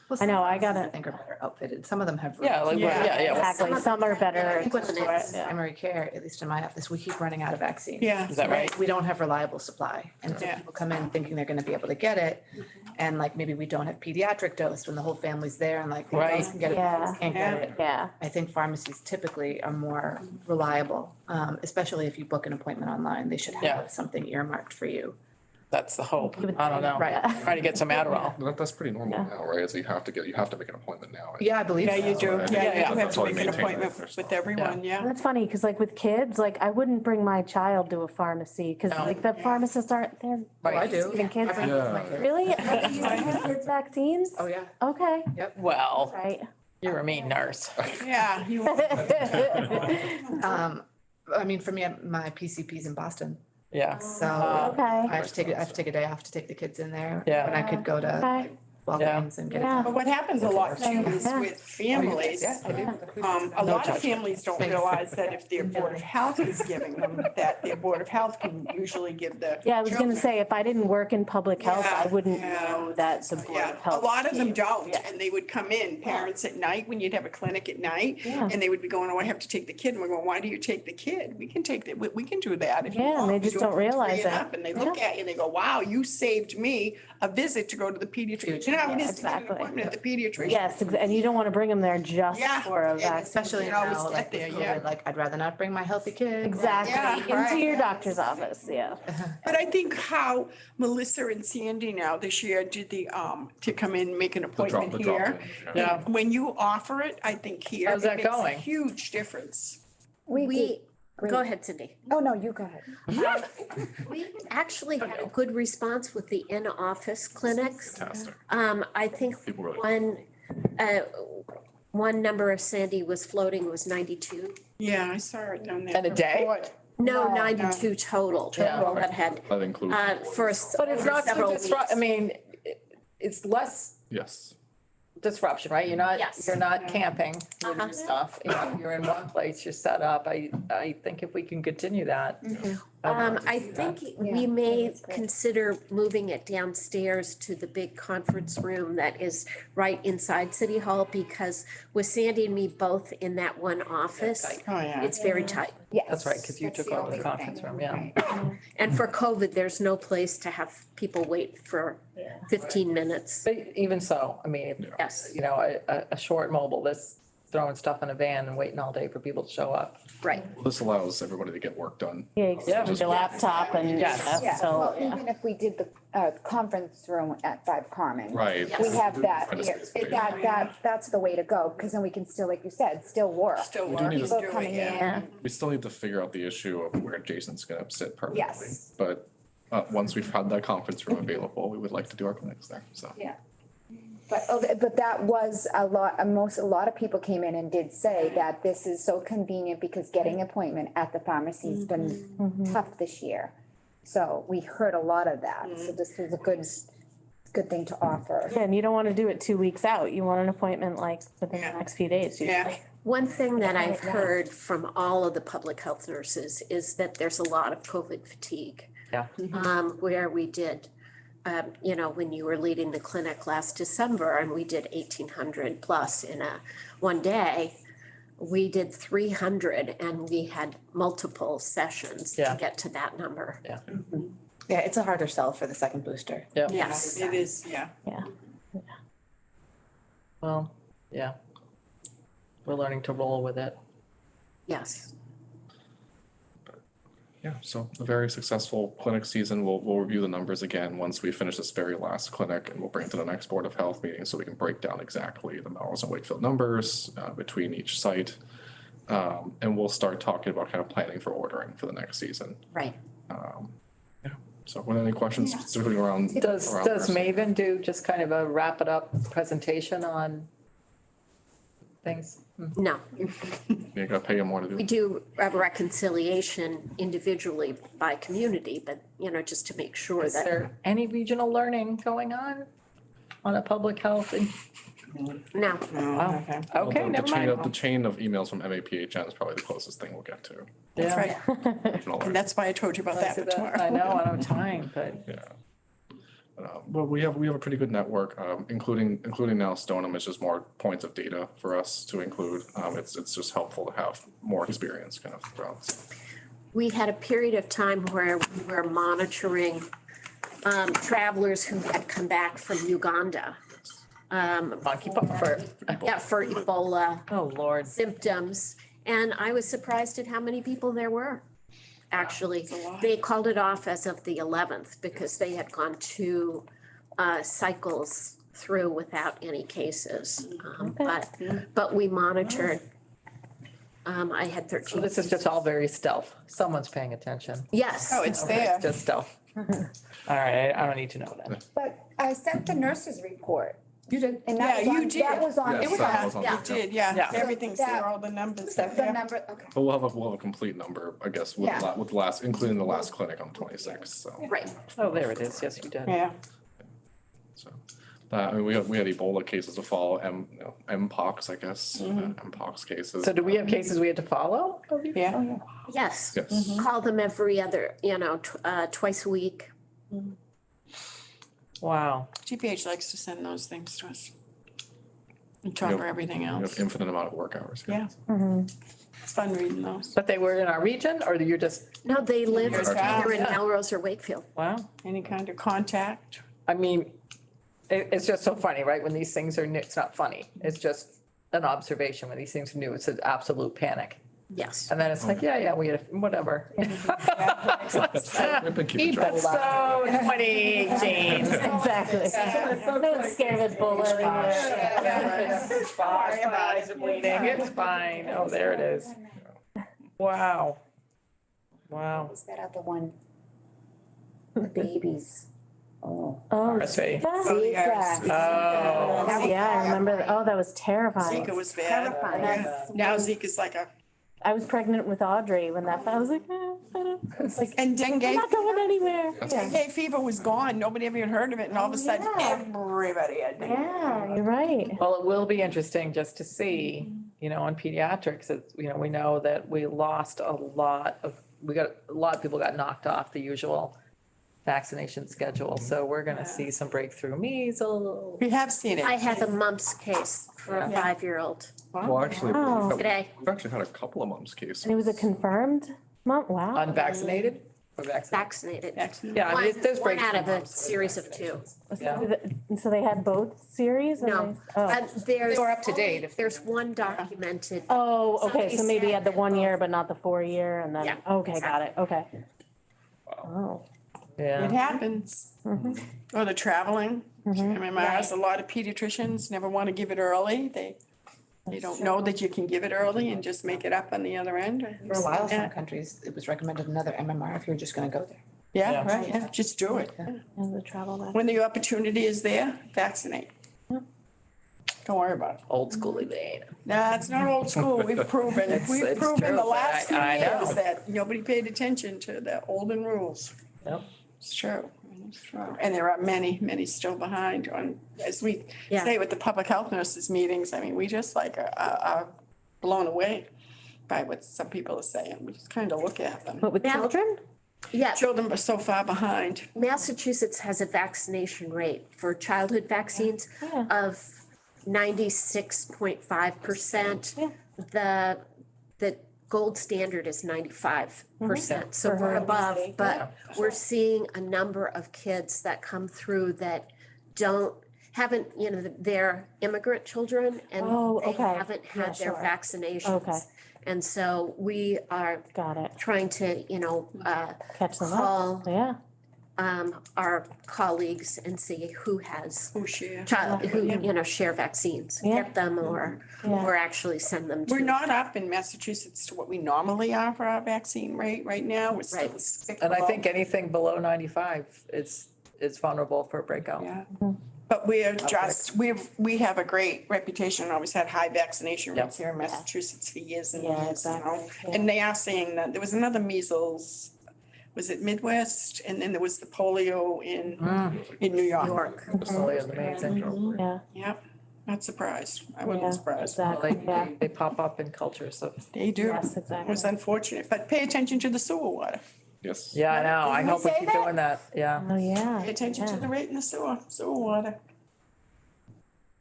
Well, I know, some I I gotta- think are better outfitted. Some of them have. Yeah, yeah. Exactly, some are I better. think what's for it, yeah. primary care, at least in my office, we keep running out of vaccines. Yeah. Is that right? We don't have reliable supply. And so Yeah. people come in thinking they're gonna be able to get it. And maybe we don't have pediatric dose when the whole family's there and the adults can get it, the Right. kids can't get it. Yeah, I think pharmacies typically are more reliable, especially if you book an appointment online. They should Yeah. have something earmarked for you. That's the hope. You would I don't know. think, Right. Try to get some Adderall. That's pretty normal now, right? So you have to make an appointment now. Yeah, I believe Yeah, you so. do. I think Yeah, yeah, you have that's to how we make an maintain appointment it. There's with no- everyone, yeah. That's funny, because like with kids, like I wouldn't bring my child to a pharmacy, because No. like the pharmacists aren't, they're Oh, I do. giving kids. I bring my kids. Really? Are they using kids vaccines? Oh, yeah. Okay, Well, right. you're a mean nurse. Yeah, you, I mean, for me, my PCP's in Boston, Yeah. so Okay. I have to take a day off to take the kids in there. Yeah. When I could go to Okay. Walgreens and get it Yeah. done. but what happens a lot too is Yeah. with families, Yeah, I do. a lot of families don't realize that if their Board of Health is giving them, that their Board of Health can usually give the. Yeah, I was gonna children. say, if I didn't work in public health, I Yeah, wouldn't yeah. know that the Board Yeah, of a Health. lot of them gave. don't, Yeah. and they would come in, parents at night, when you'd have a clinic at night, Yeah. and they would be going, oh, I have to take the kid, and we're going, why do you take the kid? We can take that, we can do that if you Yeah, and want. they We just do it don't for 3 realize and it. up, and they look at you and they go, wow, you saved me a visit to go to the pediatrician. You know how it is to get an Exactly. appointment at the pediatrician? Yes, and you don't want to bring them there just Yeah, for a and vaccine. Especially You now, always get like there, with yeah. COVID, like I'd rather not bring my healthy kid. Exactly, Yeah, into right. your doctor's office, yeah. But I think how Melissa and Sandy now this year did to come in, make an appointment the here. drop-in, Yeah. When you offer it, I think here. How's that it makes a going? Huge difference. We, Great. go ahead, Cindy. Oh, no, you go ahead. We actually had a good response with the in-office clinics. Fantastic. I think People really- one number of Sandy was floating was 92. Yeah, I saw it down there. And a day? Report. No, No, 92 total, Yeah. that had, That includes. for But it's not several too disrupt, I weeks. mean, it's less Yes. disruption, right? Yes. You're not camping with Uh-huh. your stuff. You're in one place, you're set up. I think if we can continue that. I think we may consider moving it downstairs to the big conference room that is right inside City Hall, because with Sandy and me both in that one office, Oh, yeah. it's very tight. Yes. That's right, because you That's took the over the only conference thing. room, yeah. And for COVID, there's no place to have people wait for 15 minutes. But even so, I mean, Yes, a short mobile, that's throwing stuff in a van and waiting all day for people to show up. right. This allows everybody to get work done. Yeah, you Yeah. can use your laptop and Yes. stuff, Yeah, so, well, yeah. even if we did the conference room at 5 Common. Right. We have that, Find a here. space for you. That's the way to go, because then we can still, like you said, still work. Still We do work, need to- still People do coming it, yeah. in. We still need to figure out the issue of where Jason's gonna sit permanently. Yes. But once we've had that conference room available, we would like to do our clinics there, so. Yeah. But that was a lot of people came in and did say that this is so convenient, because getting an appointment at the pharmacy's been tough this year. So we heard a lot of that, so this was a good thing to offer. Yeah, and you don't want to do it 2 weeks out. You want an appointment like within the Yeah. next few days Yeah. usually. One thing that I've Yeah. heard from all of the public health nurses is that there's a lot of COVID fatigue. Yeah. Where we did, when you were leading the clinic last December and we did 1,800 plus in one day, we did 300 and we had multiple sessions Yeah. to get to that number. Yeah, it's a harder sell for the second booster. Yeah. Yes. It is, yeah. Yeah. Well, yeah. We're learning to roll with it. Yes. Yeah, so a very successful clinic season. We'll review the numbers again once we finish this very last clinic, and we'll bring it to the next Board of Health meeting so we can break down exactly the Melrose and Wakefield numbers between each site. And we'll start talking about kind of planning for ordering for the next season. Right. So were there any questions specifically around? Does around this? Maven do just kind of a wrap it up presentation on things? No, You're gonna pay him more to do we it? do a reconciliation individually by community, but, just to make sure Is that. there any regional learning going on a public health? No, Wow. Okay. Well, Okay, the never chain of- mind. The chain of emails from MAPHN is probably the closest thing we'll get to. That's Yeah. right. regional And learning. that's why I told you about that for tomorrow. I know, I don't have time, but Yeah. Well, we have a pretty good network, including now Stoneham is just more points of data for us to include. It's just helpful to have more experience kind of throughout. we had a period of time where we were monitoring travelers who had come back from Uganda. monkeypox for, For Ebola oh, Lord. symptoms, and I was surprised at how many people there were. actually. a lot. They called it off as of the 11th because they had gone 2 cycles through without any cases. But we monitored. I had So 13. this is just all very stealth. Someone's paying attention. Yes. Oh, it's there. Just stealth. All right, I don't need to know that. But I sent the nurse's report. You did. And that Yeah, was you on, did. that was on. Yes, it was that on- was on yeah. the- You did, yeah. Yeah. Everything's That- there, all the numbers. The Yeah. number, okay. But we'll have a complete number, I guess, with Yeah. with the last, including the last clinic on 26, so. Right. Oh, there it is. Yes, you did. Yeah. So, I mean, we had Ebola cases to follow, Mpox, I guess, Mpox cases. So do we have cases we had to follow? Yeah. Yes. Yes. Call them every other, twice a week. Wow. GPH likes to send those things to us. And cover everything You have else. infinite amount of work hours. Yeah. It's fun reading those. But they were in our region or you're just, No, they live Your either in town. Melrose or Wakefield. wow. Any kind of contact. I mean, it's just so funny, right? When these things are new, it's not funny. It's just an observation. When these things are new, it's an absolute panic. Yes. And then it's like, yeah, we had, whatever. Ebola. So 2018. Exactly. No one's scared of Ebola anymore. My eyes are bleeding. It's fine. Oh, there it is. Wow. Wow. Was that other one? The babies. Oh. Oh, RSV. Zika. Oh. yeah, I remember. Oh, that was terrifying. Zika was bad. Terrifying. Yeah. Now Zika's like a, I was pregnant with Audrey when that, I was like, I don't, it's like, and dengue, I'm not going anywhere. Yeah. dengue fever was gone. Nobody ever even heard of it. And all of a sudden, Yeah. everybody had dengue. Yeah, you're right. Well, it will be interesting just to see, on pediatrics, we know that we lost a lot of people got knocked off the usual vaccination schedule. So we're going to see some breakthrough measles. We have seen it. I had a mumps case for a 5-year-old Well, actually, Wow. today. we've actually had a couple of mumps cases. And it was a confirmed month, wow. Unvaccinated or vaccinated? Vaccinated. Excellent. Yeah, I mean, there's One out breakthrough of a mumps. series of 2. Yeah. So they had both series? and No. they- Oh. And there's. They were up to date if- There's one documented. Oh, okay, so Somebody maybe you had the said 1 that- year, but not the 4 year, and then, Yeah, okay, got it, okay. Oh, It Yeah. happens. Or the traveling. MMRs, a lot of pediatricians never want to give it early. They don't know that you can give it early and just make it up on the other end. For a while, Yeah. some countries, it was recommended another MMR if you're just gonna go there. Yeah, Yeah. right, yeah, just do it. and the travel back. When the opportunity is there, vaccinate. Don't worry about it. Old school Elaine. Nah, it's not old school. We've proven, It's we've true, proven the but last few I know. years that nobody paid attention to the olden rules. Yep. It's true. It's true. And there are many, many still behind on, as we Yeah. say with the public health nurses meetings, I mean, we just are blown away by what some people are saying. We just kind of look at them. But with Yeah. children? Yeah, Children are so far behind. Massachusetts has a vaccination rate for childhood vaccines Yeah. of 96.5%. Yeah. The gold standard is 95%. So For we're her above, sake, but we're seeing a number of kids that come through that haven't, they're immigrant children and Oh, they okay. haven't Yeah, had their sure. vaccinations. Okay. And so we are Got it, trying to, catch them call up, yeah. our colleagues and see who has Oh, share. share vaccines, Yeah. get them or actually send them to. We're not up in Massachusetts to what we normally are for our vaccine rate right now. We're still Right. stick And I below. think anything below 95 is vulnerable for a breakout. Yeah, but we are just, we have a great reputation, always had high vaccination rates here in Massachusetts for years and Yeah, years, exactly, yeah. And they are saying that, there was another measles, was it Midwest? And then there was the polio in New York. York. Polio is amazing. Yeah, Yep, not surprised. I yeah, wasn't surprised. Well, exactly, yeah, They pop up in cultures of, They do. yes, It exactly. was unfortunate, but pay attention to the sewer water. Yes. yeah, I know. I Didn't we hope we say keep that? doing that. Yeah. Oh, yeah. Pay attention to yeah. the rate in the sewer water.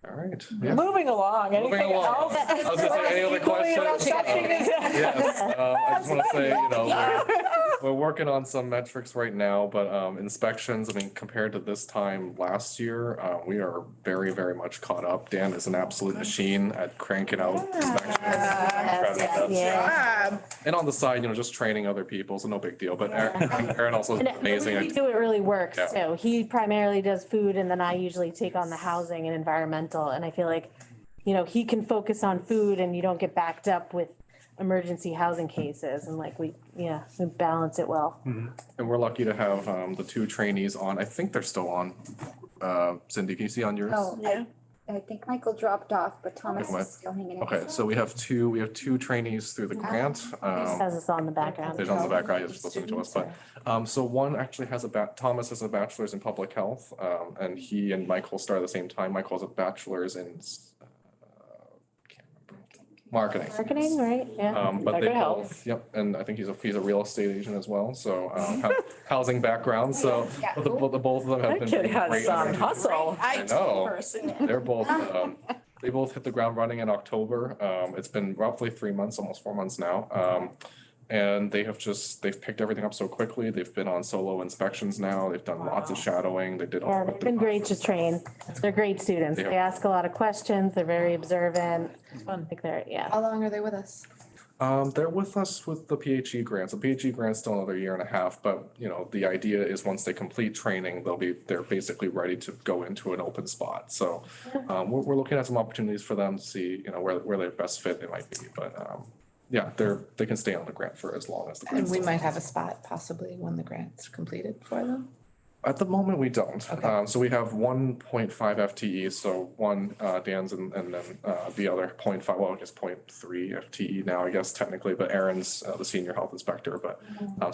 All right. Yeah. Moving along. Moving Anything along. else? I was gonna say, any other questions? Yes, I just want to say, we're working on some metrics right now, but inspections, I mean, compared to this time last year, we are very, very much caught up. Dan is an absolute machine at cranking out inspections. Yeah. And on the side, just training other people, so no big deal, but Aaron also is And the way amazing. we do it really works Yeah. too. He primarily does food and then I usually take on the housing and environmental. And I feel like, he can focus on food and you don't get backed up with emergency housing cases and like we balance it well. And we're lucky to have the two trainees on. I think they're still on. Cindy, can you see on yours? Oh, I think Michael dropped off, but Thomas Okay. is still hanging in. Okay, so we have two trainees through the grant. Has us on the background. There's on the background, you're just listening to us, but, so one actually has Thomas has a bachelor's in public health, and he and Michael start at the same time. Michael has a bachelor's in, can't remember, marketing. Marketing, right? Yeah. But That they could help. both, yep, and I think he's a real estate agent as well, so, housing background, so, but the both of them have That been. kid has great some energy. hustle. I know. person. They're both, they both hit the ground running in October. It's been roughly 3 months, almost 4 months now. And they've picked everything up so quickly. They've been on solo inspections now. They've done lots of shadowing. They did. Yeah, they've been great to train. They're great students. They ask a lot of questions. They're very observant. I think How long are they with us? They're with us with the PHE grants. The PHE grant's still another year and a half, but the idea is once they complete training, they're basically ready to go into an open spot. So, we're looking at some opportunities for them to see, where their best fit it might be, but, yeah, they can stay on the grant for as long as the And grant. we might have a spot possibly when the grant's completed for them. At the moment, we don't. Okay. So we have 1.5 FTE, so one, Dan's and then, the other 0.5, well, I guess 0.3 FTE now, I guess technically, but Aaron's, the senior health inspector, but,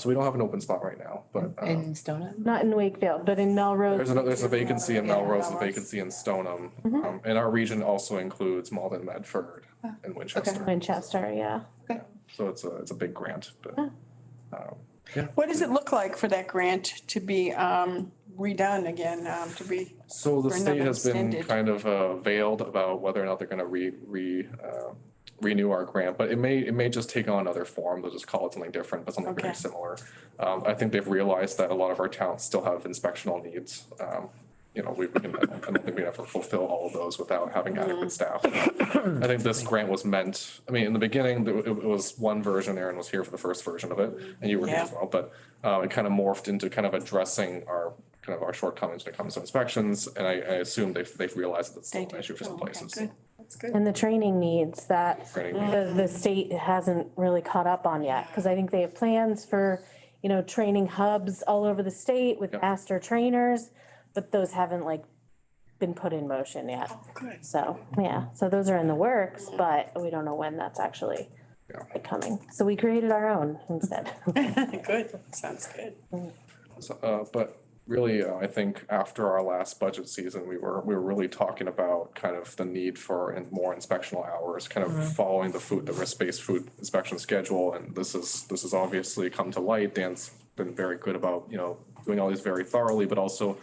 so we don't have an open spot right now, but, In Stoneham? Not in Wakefield, but in Melrose. there's a vacancy in Melrose, a vacancy in Stoneham. And our region also includes Malden, Medford, and Winchester. Winchester, yeah. So it's a big grant, but, What does it look like for that grant to be redone again, to be? so the For state another has been extended. kind of veiled about whether or not they're gonna renew our grant, but it may just take on another form. They'll just call it something different, but something very Okay. similar. I think they've realized that a lot of our towns still have inspectional needs. I don't think we ever fulfill all of those without having adequate staff. I think this grant was meant, in the beginning, it was one version. Aaron was here for the first version of it, and you were here as well, but it kind of morphed into kind of addressing our shortcomings when it comes to inspections, and I assume they've realized that it's still an issue for some places. Good. That's good. And the training needs that Training the state hasn't really caught up on yet. Because I think they have plans for, training hubs all over the state with Yep. master trainers, but those haven't been put in motion yet. Good. So, yeah, so those are in the works, but we don't know when that's actually coming. So we created our own instead. Good, sounds good. So, but really, I think after our last budget season, we were really talking about kind of the need for more inspectional hours, kind of following the risk-based food inspection schedule. And this is obviously come to light. Dan's been very good about, doing all these very thoroughly, but also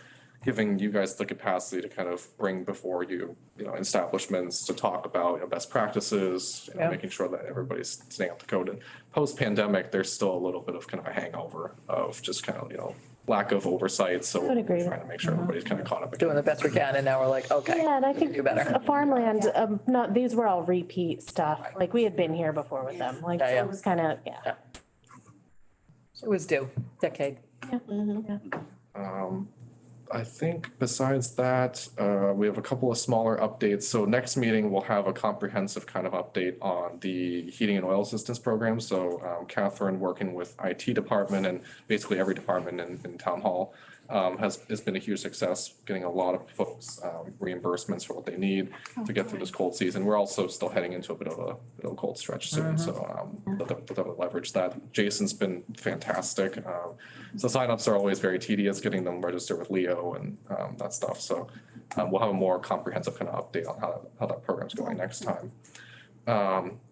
giving you guys the capacity to kind of bring before you, establishments to talk about, best practices, making sure that everybody's staying up to code. And post-pandemic, there's still a little bit of kind of a hangover of just kind of, lack of oversight. So would agree. we're trying to make sure everybody's kind of caught up. Doing the best we can, and now we're like, okay, Yeah, and I think do better. a farmland, these were all repeat stuff. Like we had been here before with them. Like so Yeah, yeah. it was kind of, yeah. It was due, decade. I think besides that, we have a couple of smaller updates. So next meeting, we'll have a comprehensive kind of update on the heating and oil assistance program. So Catherine, working with IT department and basically every department in town hall, has been a huge success, getting a lot of folks reimbursements for what they need to get through this cold season. We're also still heading into a bit of a cold stretch soon, so we'll definitely leverage that. Jason's been fantastic. So signups are always very tedious, getting them registered with Leo and that stuff. So we'll have a more comprehensive kind of update on how that program's going next time.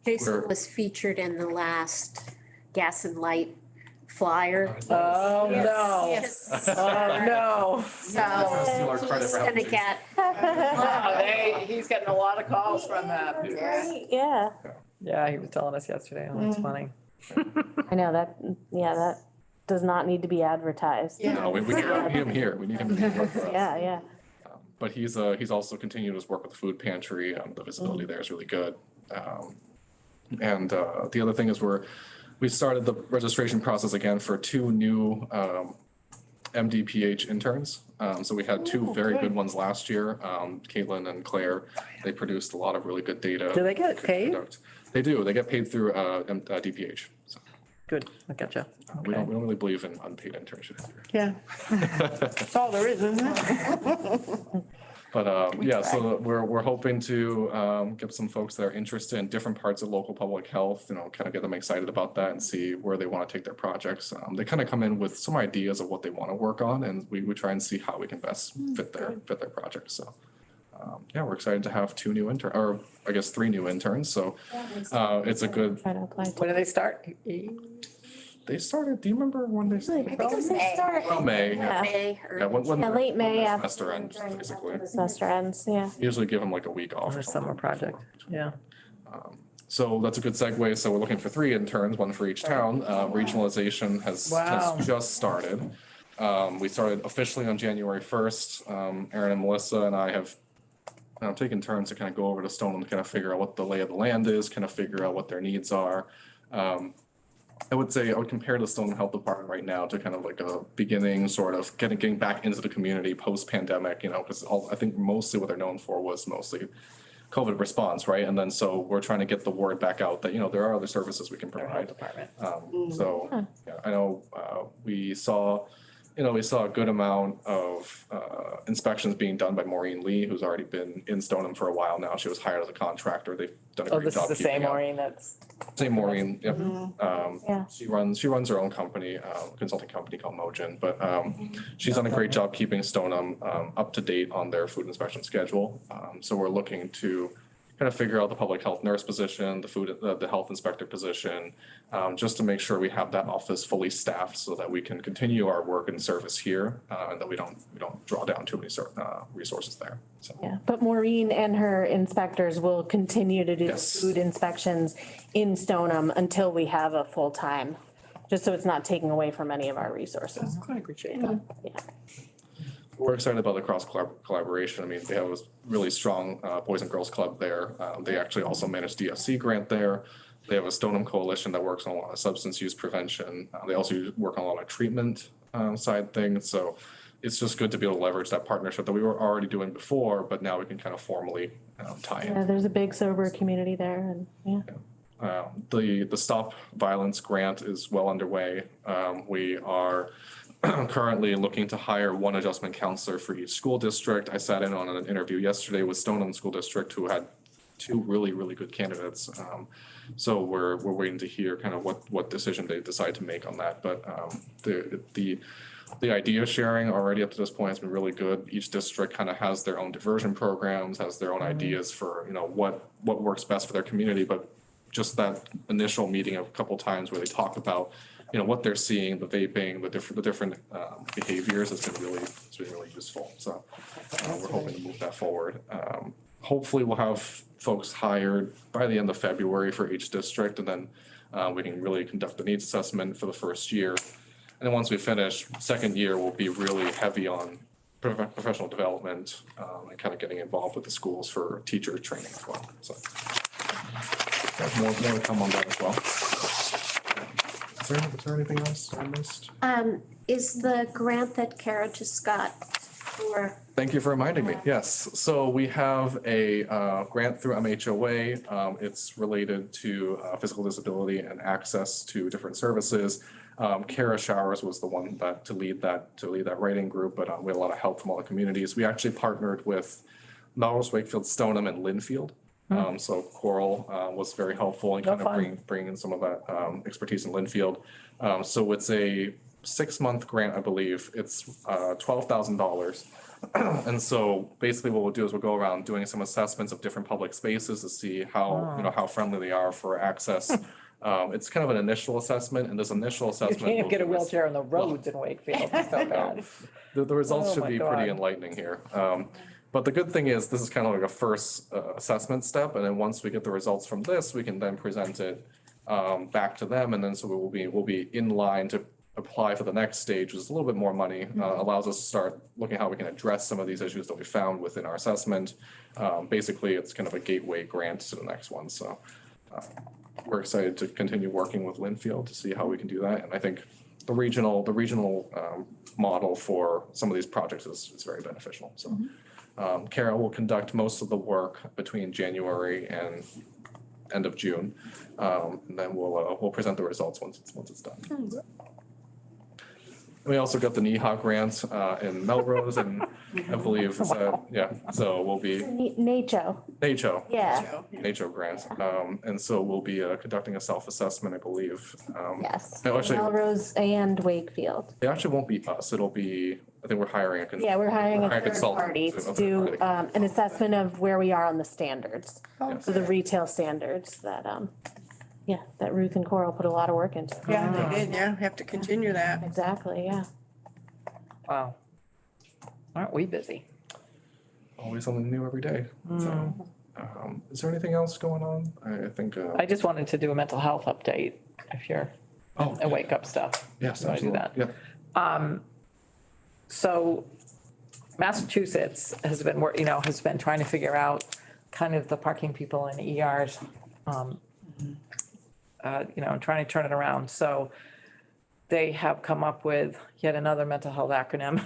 Jason We're- was featured in the last gas and light flyer. Oh, no. Yes. Oh, no. So Steal our credit he's for gonna having get, He's getting a lot of calls from that. Yeah, Yeah, he was telling us yesterday. Oh, that's funny. I know that, does not need to be advertised. No, we need him here. We need him to work with us. Yeah, yeah. But he's also continued his work with the food pantry. The visibility there is really good. And the other thing is we started the registration process again for 2 new MDPH interns. So we had 2 very good ones last year. Caitlin and Claire, they produced a lot of really good data. Do they get paid? They do. They get paid through DPH. So Good, I gotcha. we don't really believe in unpaid internships here. Yeah. That's all there is, isn't it? But yeah, so we're hoping to get some folks that are interested in different parts of local public health, kind of get them excited about that and see where they want to take their projects. They kind of come in with some ideas of what they want to work on, and we try and see how we can best fit their projects. So yeah, we're excited to have 2 new interns, or I guess 3 new interns. So it's a good. Try to apply to. When do they start? They started. Do you remember when they started? I think it was May. Well, May. Yeah. May or- Yeah, when Yeah, late May after. semester ends, basically. The semester ends, yeah. Usually give them like a week off Or or summer something. project, yeah. So that's a good segue. So we're looking for 3 interns, 1 for each town. Regionalization has Wow. just started. We started officially on January 1st. Aaron and Melissa and I have taken turns to kind of go over to Stoneham to kind of figure out what the lay of the land is, kind of figure out what their needs are. I would say I would compare the Stoneham Health Department right now to kind of like a beginning sort of getting back into the community post-pandemic, because I think mostly what they're known for was mostly COVID response, right? And then so we're trying to get the word back out that, there are other services we can provide. Department. So, yeah, I know we saw a good amount of inspections being done by Maureen Lee, who's already been in Stoneham for a while now. She was hired as a contractor. They've done a Oh, great this is job the keeping same up. Maureen that's, Same Maureen, yep. Yeah. She runs her own company, consulting company called Mojin, but she's done a great job keeping Stoneham up to date on their food inspection schedule. So we're looking to kind of figure out the public health nurse position, the health inspector position, just to make sure we have that office fully staffed so that we can continue our work and service here, and that we don't draw down too many resources there. So. Yeah, but Maureen and her inspectors will continue to do Yes. food inspections in Stoneham until we have a full-time, just so it's not taking away from any of our resources. I appreciate that. Yeah. We're excited about the cross collaboration. I mean, they have a really strong Boys and Girls Club there. They actually also manage DFC grant there. They have a Stoneham Coalition that works on a lot of substance use prevention. They also work on a lot of treatment side things. So it's just good to be able to leverage that partnership that we were already doing before, but now we can kind of formally tie in. Yeah, there's a big sober community there and, yeah. The Stop Violence grant is well underway. We are currently looking to hire 1 adjustment counselor for each school district. I sat in on an interview yesterday with Stoneham School District, who had 2 really, really good candidates. So we're waiting to hear kind of what decision they decide to make on that. But the idea sharing already up to this point has been really good. Each district kind of has their own diversion programs, has their own ideas for, what works best for their community. But just that initial meeting a couple times where they talk about, what they're seeing, the vaping, the different behaviors has been really useful. So we're hoping to move that forward. Hopefully we'll have folks hired by the end of February for each district, and then we can really conduct the needs assessment for the first year. And then once we finish, second year will be really heavy on professional development and kind of getting involved with the schools for teacher training as well. So more to come on that as well. Is there anything else I missed? Is the grant that Kara just got for, Thank you for reminding me. Yes, so we have a grant through MHOA. It's related to physical disability and access to different services. Kara Showers was the one to lead that writing group, but we had a lot of help from all the communities. We actually partnered with Melrose, Wakefield, Stoneham, and Linfield. So Coral was very helpful in kind of bringing in some of that expertise in Linfield. So it's a 6-month grant, I believe. It's $12,000. And so basically what we'll do is we'll go around doing some assessments of different public spaces to see how friendly they are for access. It's kind of an initial assessment, and this initial You assessment. can't even will get a give us- wheelchair on the roads in Wakefield, it's so bad. The results Oh should my be pretty God. enlightening here. But the good thing is this is kind of like a first assessment step, and then once we get the results from this, we can then present it back to them, and then so we'll be in line to apply for the next stage, which is a little bit more money, allows us to start looking at how we can address some of these issues that we found within our assessment. Basically, it's kind of a gateway grant to the next one, so we're excited to continue working with Linfield to see how we can do that. And I think the regional model for some of these projects is very beneficial, so. Kara will conduct most of the work between January and end of June. And then we'll present the results once it's done. We also got the NEHA grant in Melrose, and I believe, so we'll be NACHO, NACHO. yeah, NACHO grant. And so we'll be conducting a self-assessment, I believe. yes. no, actually- Melrose and Wakefield. It actually won't be us, it'll be, I think we're hiring a. Yeah, we're hiring a third consultant party to- to do an assessment of where we are on the standards. Yes. So the retail standards that, that Ruth and Coral put a lot of work into. Yeah, they did, yeah, have to continue that. Exactly, yeah. Wow. Aren't we busy? Always something new every day. So, is there anything else going on? I think. I just wanted to do a mental health update if you're, and wake up stuff. Yes, You wanna do absolutely. that? Yeah. So Massachusetts has been has been trying to figure out kind of the parking people in ERs, and trying to turn it around. So they have come up with yet another mental health acronym,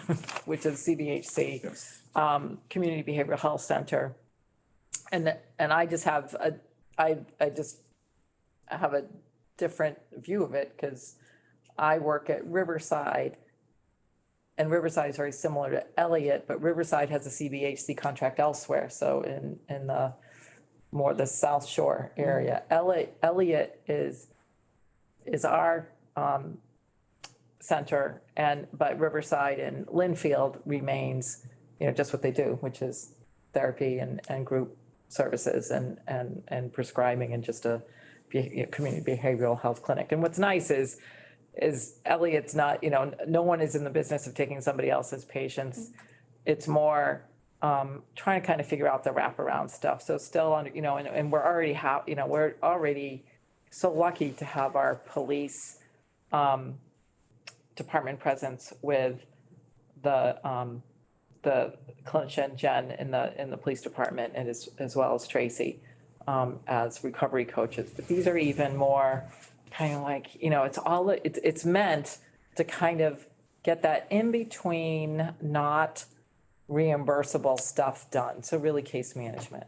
which is CBHC, Yes. Community Behavioral Health Center. And I just have I just have a different view of it because I work at Riverside. And Riverside is very similar to Elliott, but Riverside has a CBHC contract elsewhere. So in the more the South Shore area, Elliott is our center, but Riverside and Linfield remains, just what they do, which is therapy and group services and prescribing and just a community behavioral health clinic. And what's nice is Elliott's not, no one is in the business of taking somebody else's patients. It's more trying to kind of figure out the wraparound stuff. So still on, and we're already we're already so lucky to have our police department presence with the clinician Jen in the police department, and as well as Tracy as recovery coaches. But these are even more kind of like, it's meant to kind of get that in between, not reimbursable stuff done. So really case management,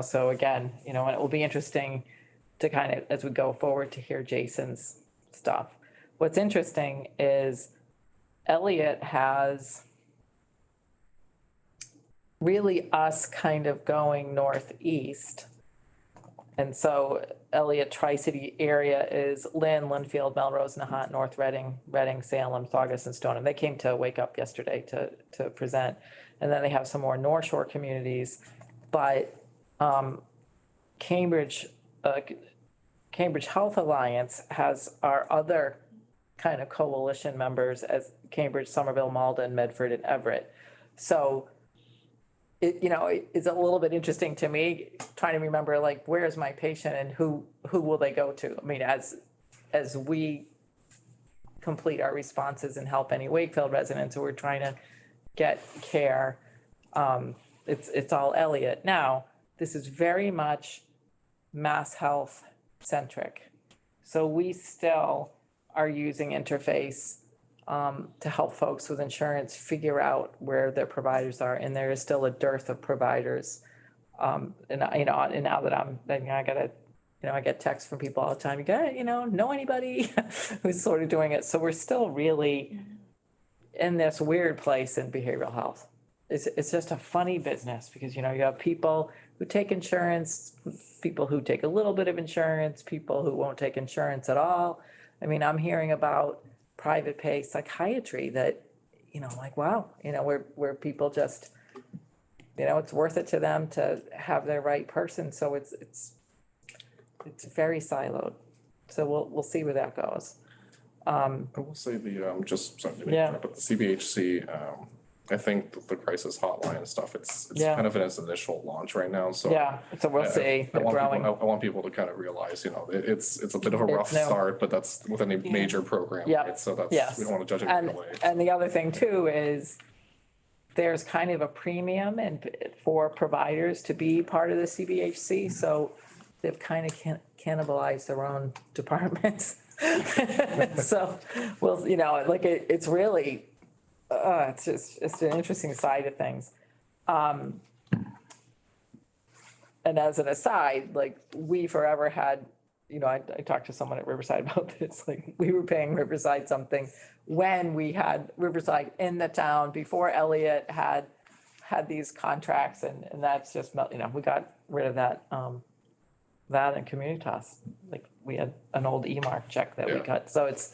so again, and it will be interesting to kind of, as we go forward, to hear Jason's stuff. What's interesting is Elliott has really us kind of going northeast. And so Elliott Tri-City area is Lynn, Linfield, Melrose, Nahat, North Reading, Salem, Saugus, and Stoneham. They came to Wake Up yesterday to present. And then they have some more North Shore communities. But Cambridge Health Alliance has our other kind of coalition members as Cambridge, Somerville, Malden, Medford, and Everett. So it's a little bit interesting to me trying to remember, like, where's my patient and who will they go to? I mean, as we complete our responses and help any Wakefield residents who are trying to get care, it's all Elliott. Now, this is very much Mass Health centric. So we still are using Interface to help folks with insurance figure out where their providers are, and there is still a dearth of providers. And now that I get texts from people all the time. Know anybody who's sort of doing it? So we're still really in this weird place in behavioral health. It's just a funny business because you have people who take insurance, people who take a little bit of insurance, people who won't take insurance at all. I mean, I'm hearing about private pay psychiatry that, like, wow, where people just, it's worth it to them to have their right person. So it's very siloed. So we'll see where that goes. I will say just something to Yeah. interrupt, but the CBHC I think the crisis hotline and stuff, it's Yeah. kind of in its initial launch right now, so. Yeah, so we'll see, I they're want growing. people, I want people to kind of realize, it's a bit of a rough It's no- start, but that's with any major program, Yep. right? So that's, Yes. we don't want to judge it And, right away. and the other thing too is there's kind of a premium and for providers to be part of the CBHC, so they've kind of cannibalized their own departments. So, well, like it's really, it's an interesting side of things. And as an aside, like we forever had, I talked to someone at Riverside about this, like we were paying Riverside something when we had Riverside in the town before Elliott had these contracts and that's just, we got rid of that, that and Communitas. Like we had an old E-mark check that we Yeah. cut. So it's,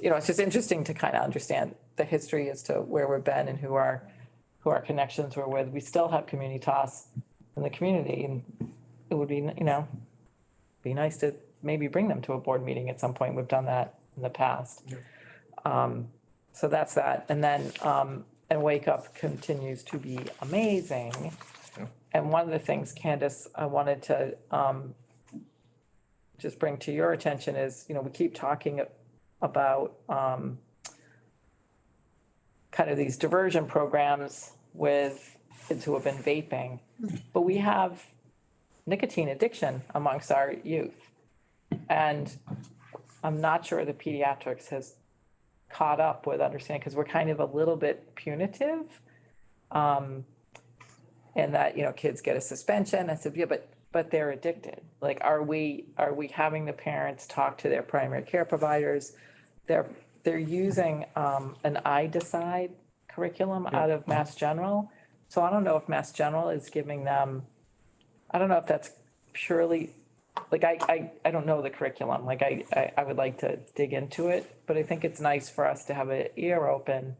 it's just interesting to kind of understand the history as to where we've been and who our connections were with. We still have Communitas in the community and it would be, be nice to maybe bring them to a board meeting at some point. We've done that in the past. So that's that. And then, and Wake Up continues to be amazing. Yeah. And one of the things, Candace, I wanted to just bring to your attention is, we keep talking about kind of these diversion programs with kids who have been vaping, but we have nicotine addiction amongst our youth. And I'm not sure the pediatrics has caught up with understanding, because we're kind of a little bit punitive. And that, kids get a suspension. I said, yeah, but they're addicted. Like, are we having the parents talk to their primary care providers? They're using an I Decide curriculum out of Mass General. So I don't know if Mass General is giving them, I don't know if that's purely, like, I don't know the curriculum. Like, I would like to dig into it, but I think it's nice for us to have an ear open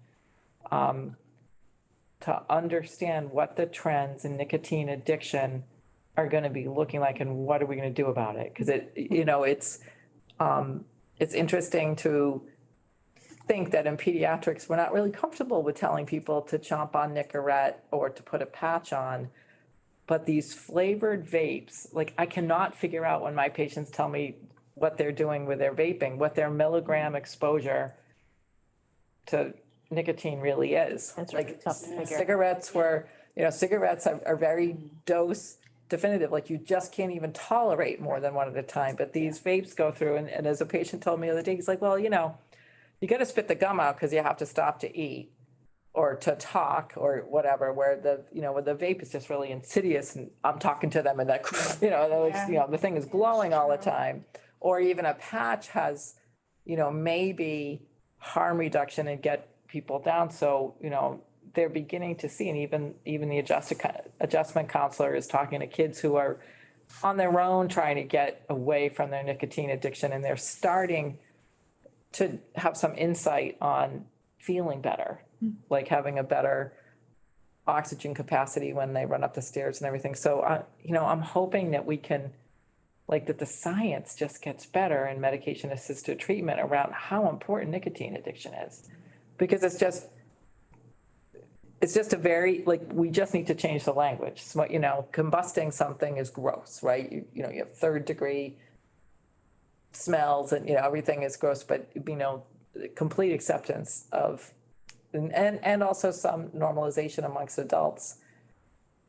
to understand what the trends in nicotine addiction are going to be looking like and what are we going to do about it? Because it's interesting to think that in pediatrics, we're not really comfortable with telling people to chomp on Nicorette or to put a patch on. But these flavored vapes, like I cannot figure out when my patients tell me what they're doing with their vaping, what their milligram exposure to nicotine really is. That's Like really tough to figure. cigarettes cigarettes are very dose definitive, like you just can't even tolerate more than one at a time. But these vapes go through, and as a patient told me the other day, he's like, well, you got to spit the gum out because you have to stop to eat or to talk or whatever, where where the vape is just really insidious and I'm talking to them and that, the thing is glowing all the time. Or even a patch has, maybe harm reduction and get people down. So, they're beginning to see, and even the adjustment counselor is talking to kids who are on their own trying to get away from their nicotine addiction, and they're starting to have some insight on feeling better, like having a better oxygen capacity when they run up the stairs and everything. So, I'm hoping that we can, that the science just gets better in medication assisted treatment around how important nicotine addiction is. Because it's just a very, we just need to change the language. So, combusting something is gross, right? You have third degree smells and, everything is gross, but, complete acceptance of, and also some normalization amongst adults.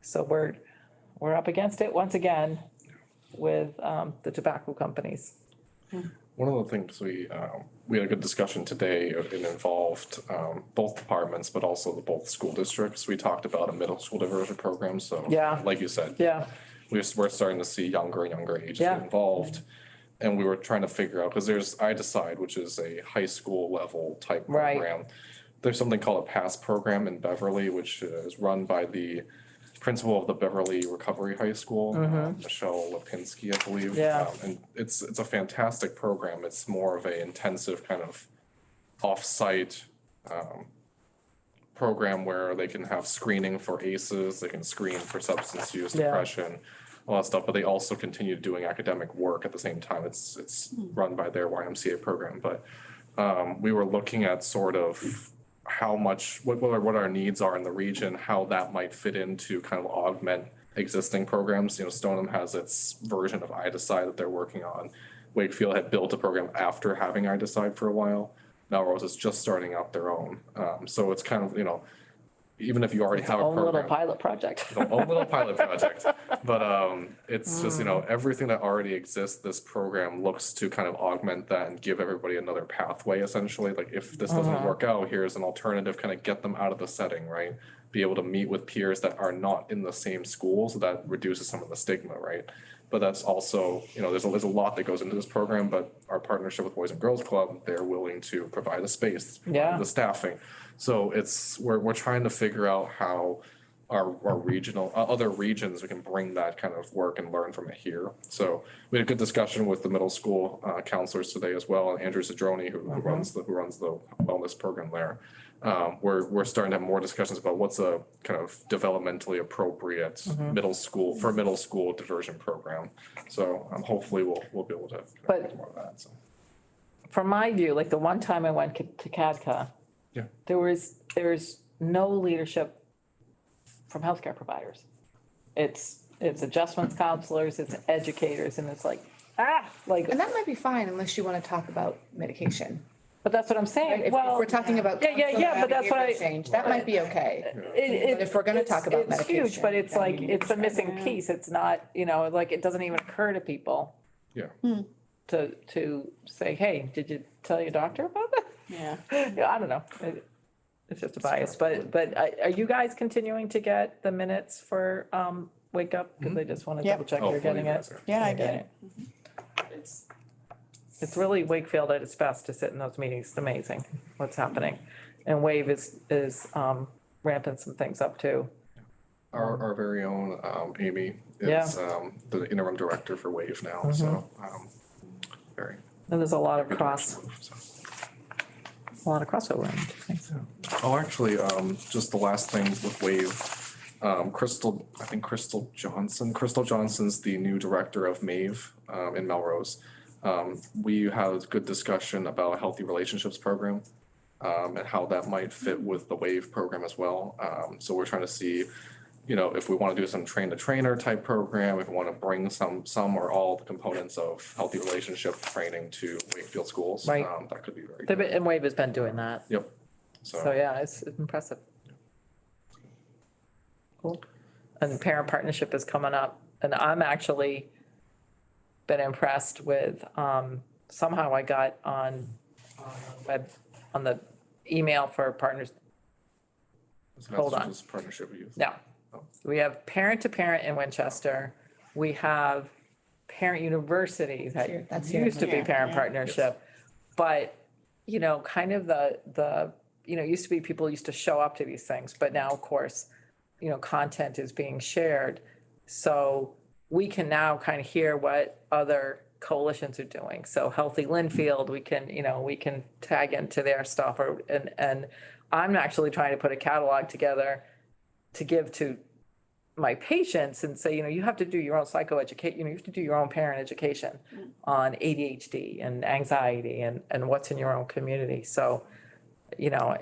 So we're up against it once again with the tobacco companies. One of the things we had a good discussion today, it involved both departments, but also both school districts. We talked about a middle school diversion program, so Yeah. like you said, Yeah, we're starting to see younger and younger ages Yeah. get involved. And we were trying to figure out, because there's I Decide, which is a high school level type Right. program. There's something called a PASS program in Beverly, which is run by the principal of the Beverly Recovery High School, Michelle Lipinski, I believe. Yeah. And it's a fantastic program. It's more of a intensive kind of off-site program where they can have screening for ACEs, they can screen for substance use, Yeah. depression, all that stuff, but they also continue doing academic work at the same time. It's run by their YMCA program, but we were looking at sort of how much, what our needs are in the region, how that might fit into kind of augment existing programs. You know, Stoneham has its version of iDecide that they're working on. Wakefield had built a program after having iDecide for a while. Melrose is just starting out their own. So it's kind of, you know, even if you already have a Own little program, pilot project. own little pilot project. But it's just, you know, everything that already exists, this program looks to kind of augment that and give everybody another pathway essentially. Like if this doesn't work out, here's an alternative, kind of get them out of the setting, right? Be able to meet with peers that are not in the same school, so that reduces some of the stigma, right? But that's also, you know, there's a lot that goes into this program, but our partnership with Boys and Girls Club, they're willing to provide the space, Yeah. the staffing. So we're trying to figure out how our regional, other regions, we can bring that kind of work and learn from it here. So we had a good discussion with the middle school counselors today as well, and Andrew Zadroni, who runs the wellness program there. We're starting to have more discussions about what's a kind of developmentally appropriate middle school diversion program. So hopefully we'll be able to But- more of that. So. From my view, like the one time I went to CADCA, Yeah. there's no leadership from healthcare providers. It's adjustments counselors, it's educators, and it's like, like, And that might be fine unless you want to talk about medication. but that's what I'm saying. If Well, we're talking about. Yeah, but that's what behavioral change, that might be okay. But if we're gonna talk about It's huge, but medication, it's then like, we need it's a missing piece. It's not, you know, like, it doesn't even occur to people Yeah. to say, hey, did you tell your doctor about that? Yeah. Yeah, I don't know. It's just a bias, but are you guys continuing to get the minutes for, Wake Up? Cause I just wanna Yep. double check Oh, you're getting you it. guys are. Yeah, I You're get getting it. It's really Wakefield at its best to sit in those meetings. It's amazing what's happening. And Wave is ramping some things up too. Our very own Amy is the interim director for Wave now, so very. And there's a lot of good cross, direction move, so. a lot of crossover. in things. Oh, actually, just the last thing with Wave, Crystal Johnson's the new director of MAVE in Melrose. We had a good discussion about a healthy relationships program and how that might fit with the WAVE program as well. So we're trying to see, you know, if we want to do some train the trainer type program, if we want to bring some or all the components of healthy relationship training to Wakefield schools. Right. That could be very They've good. been- And Wave has been doing that. Yep. So yeah, it's impressive. Cool. And parent partnership is coming up, and I'm actually been impressed with, somehow I got on the email for partners. Hold on. Massachusetts Partnership with Youth. No, we have parent to parent in Winchester. We have parent university that That's here. used to be Yeah, parent yeah. partnership. But, you know, kind of the, you know, used to be people used to show up to these things, but now, of course, you know, content is being shared. So we can now kind of hear what other coalitions are doing. So Healthy Linfield, we can tag into their stuff, and I'm actually trying to put a catalog together to give to my patients and say, you know, you have to do your own psychoeducation, you know, you have to do your own parent education on ADHD and anxiety and what's in your own community. So, you know,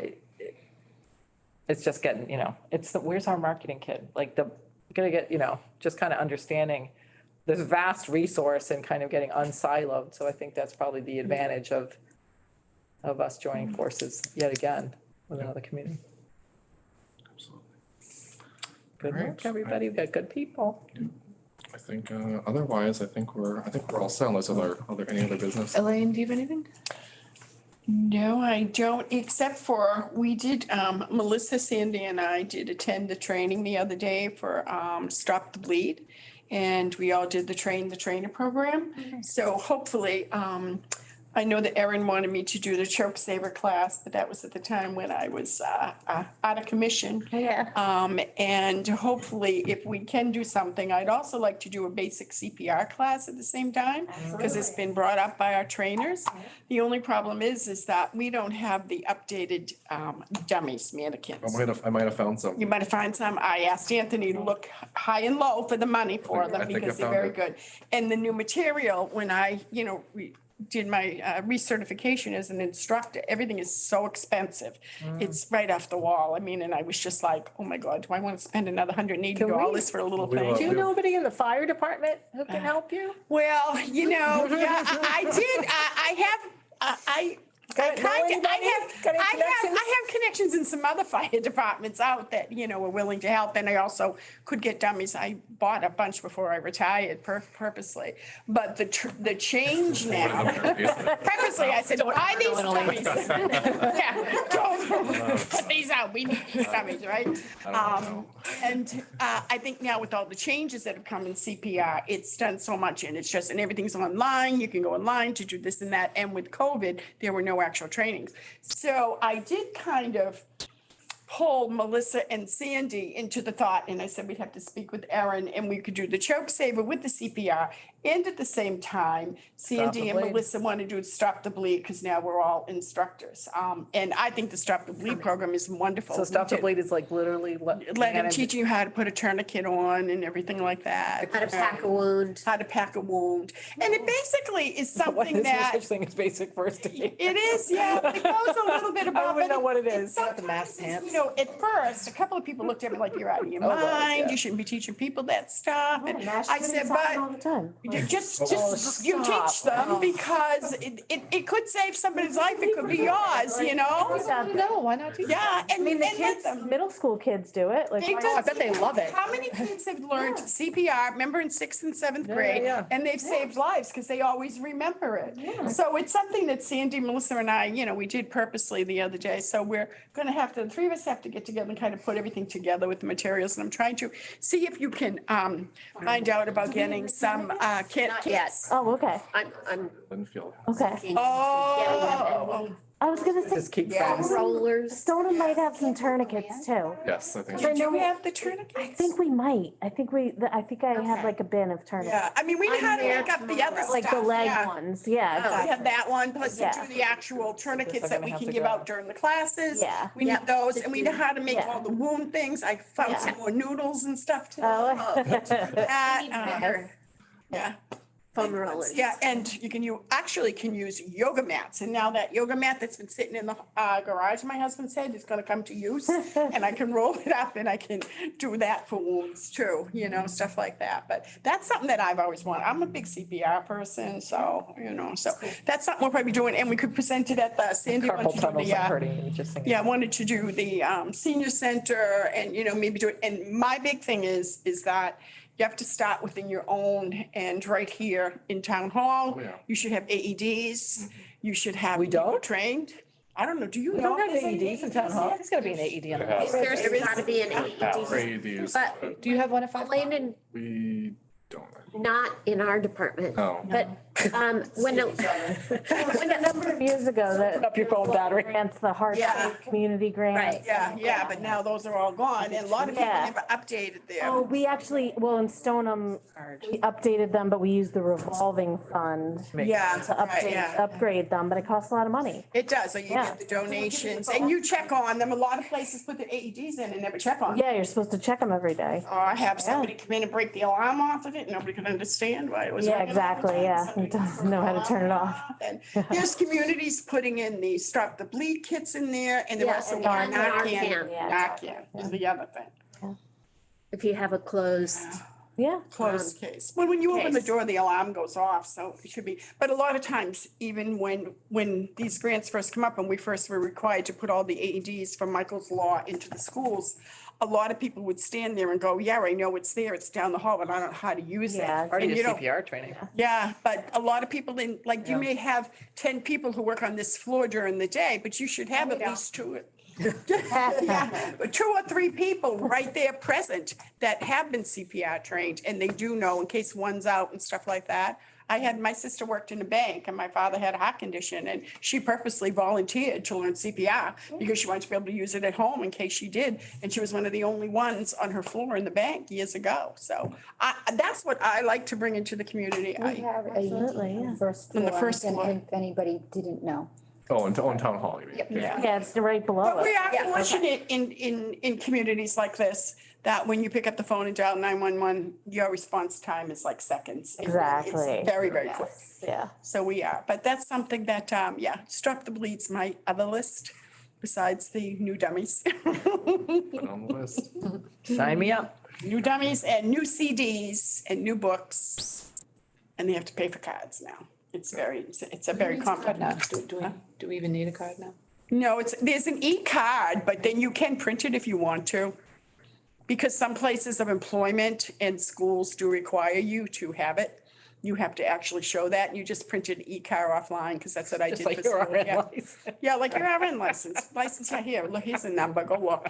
it's just getting, you know, where's our marketing kit? Like you gotta get, you know, just kind of understanding there's vast resource and kind of getting unsiloed. So I think that's probably the advantage of us joining forces yet again with another community. Absolutely. Good All work, right. everybody. We've got good people. I think otherwise, I think we're all set unless are there any other business? Elaine, do you have anything? No, I don't, except for, we did, Melissa, Sandy and I did attend the training the other day for, Stop the Bleed. And we all did the trainer program. So hopefully, I know that Erin wanted me to do the Choke Saver class, but that was at the time when I was, out of commission. Yeah. And hopefully, if we can do something, I'd also like to do a basic CPR class at the same time, because it's been brought up by our trainers. The only problem is that we don't have the updated dummies, mannequins. I might have found some. You might find some. I asked Anthony to look high and low for the money for I them think I because they're found very it. good. And the new material, when I, did my recertification as an instructor, everything is so expensive. It's right off the wall. I mean, and I was just like, oh my God, do I want to spend another $180 for a little thing? Do you know nobody in the fire department who can help you? Well, yeah, I did. I have, I Got know anybody? Got any connections? I have connections in some other fire departments out that, are willing to help. And I also could get dummies. I bought a bunch before I retired purposely. But the change now, purposely, I said, buy these dummies. Yeah, don't put these out. We need these dummies, right? And I think now with all the changes that have come in CPR, it's done so much and and everything's online. You can go online to do this and that. And with COVID, there were no actual trainings. So I did kind of pull Melissa and Sandy into the thought, and I said we'd have to speak with Erin and we could do the choke saver with the CPR. And at the same time, Sandy and Bleed. Melissa want to do Stop the Bleed because now we're all instructors. And I think the Stop the Bleed program is wonderful. So Stop the Bleed is like literally what? Let them teach you how to put a tourniquet on and everything like that. How to pack a wound. How to pack a wound. And it basically is What something is no that. such thing as basic first aid? It is, yeah. It goes a little bit about. I don't even but know what it is. it's Not the mask sometimes, pants. at first, a couple of people looked at me like, you're out of your God, mind. yeah. You shouldn't be teaching people that stuff. And I said, All but the time. just you teach them because it could save somebody's life. It could be yours, No, why not do that? Yeah, and I mean, the let kids, them. middle school kids do it, like. They why do. I bet they love it. How many kids have learned CPR, remember in 6th and 7th Yeah, grade? yeah. And they've saved lives because they always remember it. So it's something that Sandy, Melissa and I, we did purposely the other day. So we're going to the three of us have to get together and kind of put everything together with the materials. And I'm trying to see if you can find out about getting some kit. Not yet. Oh, okay, I'm Didn't feel. okay. Oh, I was gonna say, Just keep friends. rollers. Stoneham might have some tourniquets too. Yes, I think. I do you know, have the tourniquets? I think we might, I think I have like a bin of tourniquets. Yeah, I mean, we know how to make up the other stuff. Like the leg yeah. ones, yeah, We exactly. have that one, plus we Yeah. do the actual tourniquets Guess I'm that we gonna have can to give go. out during the classes. Yeah. We need those, and we know how to make Yeah. all the wound things. I found some more noodles and stuff too. Oh, That, yeah. Foam rollers. Yeah, and you actually can use yoga mats, and now that yoga mat that's been sitting in the garage, my husband said, is gonna come to use. And I can roll it up and I can do that for wounds too, stuff like that. But that's something that I've always wanted. I'm a big CPR person, so, so that's something we'll probably be doing, and we could present it at the Sandy. Carpal wanted to do tunnels the, are hurting me just thinking. Yeah, I wanted to do the senior center and, maybe do it. And my big thing is that you have to start within your own, and right here in town hall, Oh, yeah. you should have AEDs. You should have. We don't? people trained. I don't know, do you We know? don't have if there's AEDs in town hall. There's gotta be an AED on the Yeah. bus. There's got to be an AEDs. But Do you have one at 5? Elaine and We don't. not in our department. No. But when a number of years ago, Up your phone battery. grants, the Heart Yeah. Safe Community Grants. Right. Yeah, but now those are all gone, and a lot of people Yeah. never updated Oh, them. we actually, well, in Stoneham, we updated them, but we used the revolving fund Yeah, to right, yeah. upgrade them, but it costs a lot of money. It does, so you Yeah. get the donations, and you check on them. A lot of places put the AEDs in and never check on them. Yeah, you're supposed to check them every day. Or have somebody come in and break the alarm off of it, nobody could understand why it was. Yeah, ringing all the exactly, time. yeah. Somebody It doesn't know how to turn it off. And there's communities putting in the Stop the Bleed kits in there, and they're Yeah, also and Narcan. Narcan. Narcan is the other thing, if you have a closed, Yeah. closed case. Well, when you open the case. door, the alarm goes off, so it should be, but a lot of times, even when these grants first come up and we first were required to put all the AEDs from Michael's Law into the schools, a lot of people would stand there and go, yeah, I know it's there, it's down the hall, but I don't know how to use it. Yeah. Already And you did don't- CPR training. Yeah, but a lot of people you Yeah. may have 10 people who work on this floor during the day, but you should have at least two. Yeah, but 2 or 3 people right there present that have been CPR trained, and they do know in case one's out and stuff like that. My sister worked in a bank, and my father had a heart condition, and she purposely volunteered to learn CPR because she wanted to be able to use it at home in case she did. And she was one of the only ones on her floor in the bank years ago. So that's what I like to bring into the community. We have Absolutely, yeah. a first On the floor, first and floor. if anybody didn't know. Oh, in town hall, you mean? Yeah. Yeah, it's right below But we it. are fortunate in communities like this, that when you pick up the phone and dial 911, your response time is like seconds. Exactly. It's very, very quick. Yeah. So we are, but that's something that, Stop the Bleed's my other list, besides the new dummies. Put on the list. Sign me up. New dummies and new CDs and new books. And they have to pay for cards now. It's a very Card now. complicated. Do we even need a card now? No, there's an e-card, but then you can print it if you want to. Because some places of employment and schools do require you to have it. You have to actually show that. You just printed an e-card offline, because that's what I did. Just like for your school, RN yeah. license. Yeah, like your RN license, yeah, here, look, here's a number, go look,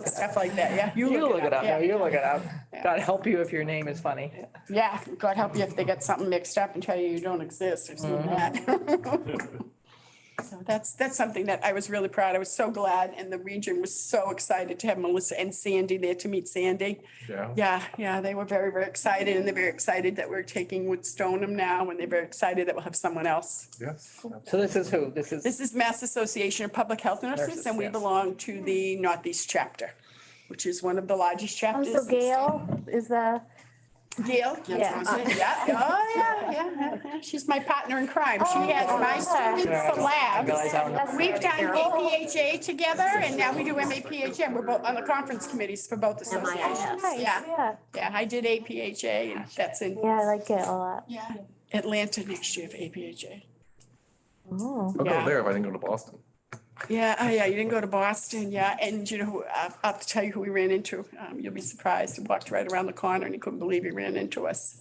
stuff like that, yeah. You look it up, yeah. no, you look it up. Yeah. God help you if your name is funny. Yeah, God help you if they get something mixed up and tell you you don't exist or something like that. So that's something that I was really proud. I was so glad, and the region was so excited to have Melissa and Sandy there to meet Sandy. Yeah. Yeah, they were very, very excited, and they're very excited that we're taking Woodstoneham now, and they're very excited that we'll have someone else. Yes. So this is who? This is, This is Mass Association of Public Health Nurses, Nurses, and we yes. belong to the Northeast chapter, which is one of the largest Oh, chapters. so Gail is the, Gail? Yeah. Yeah. She's my partner in crime. She has my students for labs. We've done APHA together, and now we do MAPHM. We're both on the conference committees for both associations. nice, Yeah, I did APHA, and that's in, yeah, I like it a lot. yeah, Atlanta next year for APHA. Oh. I'll Yeah. go there if I didn't go to Boston. Yeah, oh yeah, you didn't go to Boston, yeah, and you know, I'll have to tell you who we ran into. You'll be surprised. We walked right around the corner and he couldn't believe he ran into us.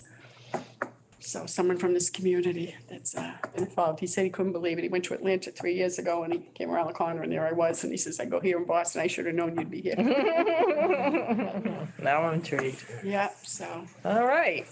So someone from this community that's been involved, he said he couldn't believe it. He went to Atlanta 3 years ago and he came around the corner and there I was, and he says, I go here in Boston, I should have known you'd be here. now I'm intrigued. Yeah, so. All right.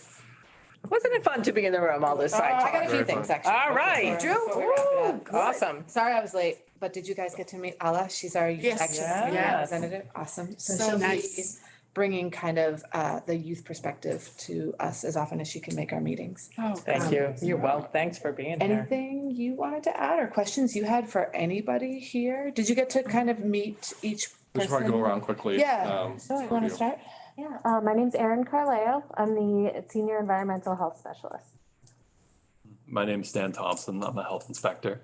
Wasn't it fun to be in the room all this I time? got a few things, actually. All right. Before we wrap it up. Awesome. Sorry I was late, but did you guys get to meet Ala? She's our Yes. Action Yes. representative. Awesome. So So she'll be nice. bringing kind of the youth perspective to us as often as she can make our meetings. Oh, Thank you. You're well. Thanks for being here. Anything you wanted to add or questions you had for anybody here? Did you get to kind of meet each Just want to go person? around quickly. Yeah. So you want to start? Yeah, my name's Erin Carleo. I'm the Senior Environmental Health Specialist. My name's Stan Thompson. I'm a health inspector.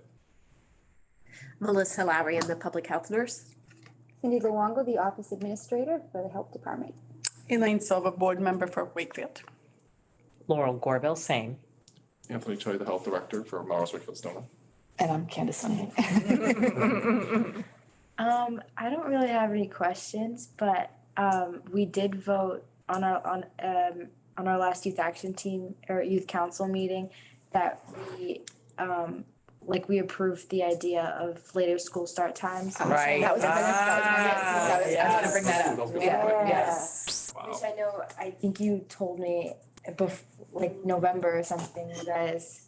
Melissa Lowry, I'm the public health nurse. Cindy Luongo, the office administrator for the health department. Elaine Silva, board member for Wakefield. Laurel Gorville, same. Anthony Choi, the health director for Melrose Wakefield Stoneham. And I'm Candace Snee. I don't really have any questions, but we did vote on our last youth action team or youth council meeting that we approved the idea of later school start times. Right. That was I was gonna bring that up. Yeah, yes. Wow. Which I know, I think you told me like November or something, you guys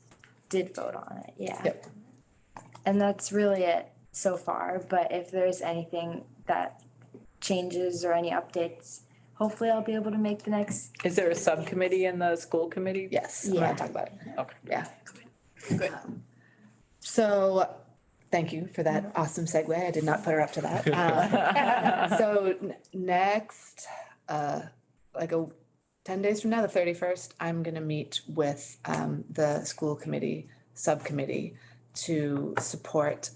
did vote on it, yeah. Yep. And that's really it so far, but if there's anything that changes or any updates, hopefully I'll be able to make the next. Is there a subcommittee in the school committee? Yes, we're gonna talk about it. Okay. Yeah. Good. So, thank you for that awesome segue. I did not put her up to that. So next, 10 days from now, the 31st, I'm gonna meet with the school committee, subcommittee to support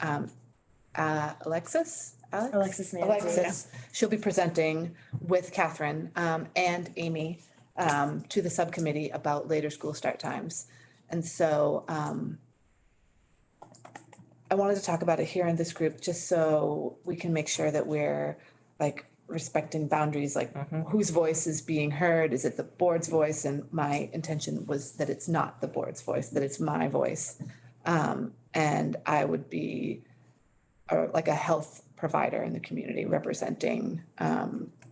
Alexis? Alexis Mann. Alexis, she'll be presenting with Catherine and Amy to the subcommittee about later school start times. And so I wanted to talk about it here in this group, just so we can make sure that we're like respecting boundaries, like whose voice is being heard? Is it the board's voice? And my intention was that it's not the board's voice, that it's my voice. And I would be like a health provider in the community representing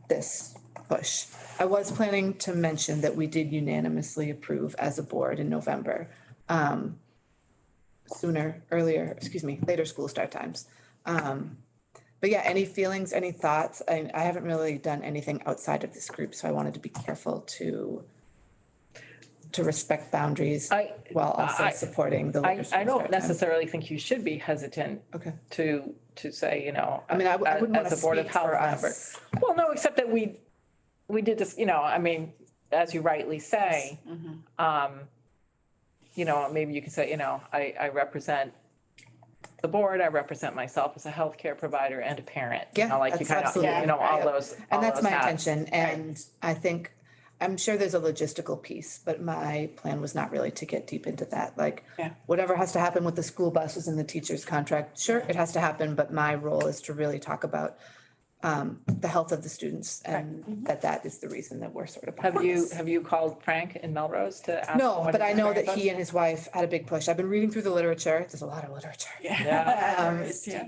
this push. I was planning to mention that we did unanimously approve as a board in November, later school start times. But yeah, any feelings, any thoughts? I haven't really done anything outside of this group, so I wanted to be careful to. to respect boundaries I- while also I- supporting the I later don't start time. necessarily think you should be hesitant Okay. to say, you know, I mean, I wouldn't want as to a Board of speak Health for member. us. Well, no, except that we did this, you know, I mean, as you rightly say, you know, maybe you could say, you know, I represent the board, I represent myself as a healthcare provider and a parent. You Yeah, know, like you that's kind of, absolutely- you know, all yeah. those, all And that's those my hats. intention, and I think, I'm sure there's a logistical piece, but my plan was not really to get deep into that, like, Yeah. whatever has to happen with the school buses and the teacher's contract, sure, it has to happen, but my role is to really talk about the health of the students, and that is the reason that we're sort of. Have you called Frank in Melrose to ask? him No, what but his I know experience that he and his wife had a big push. I've been reading through the literature. There's a lot of literature. Yeah. There is, yeah.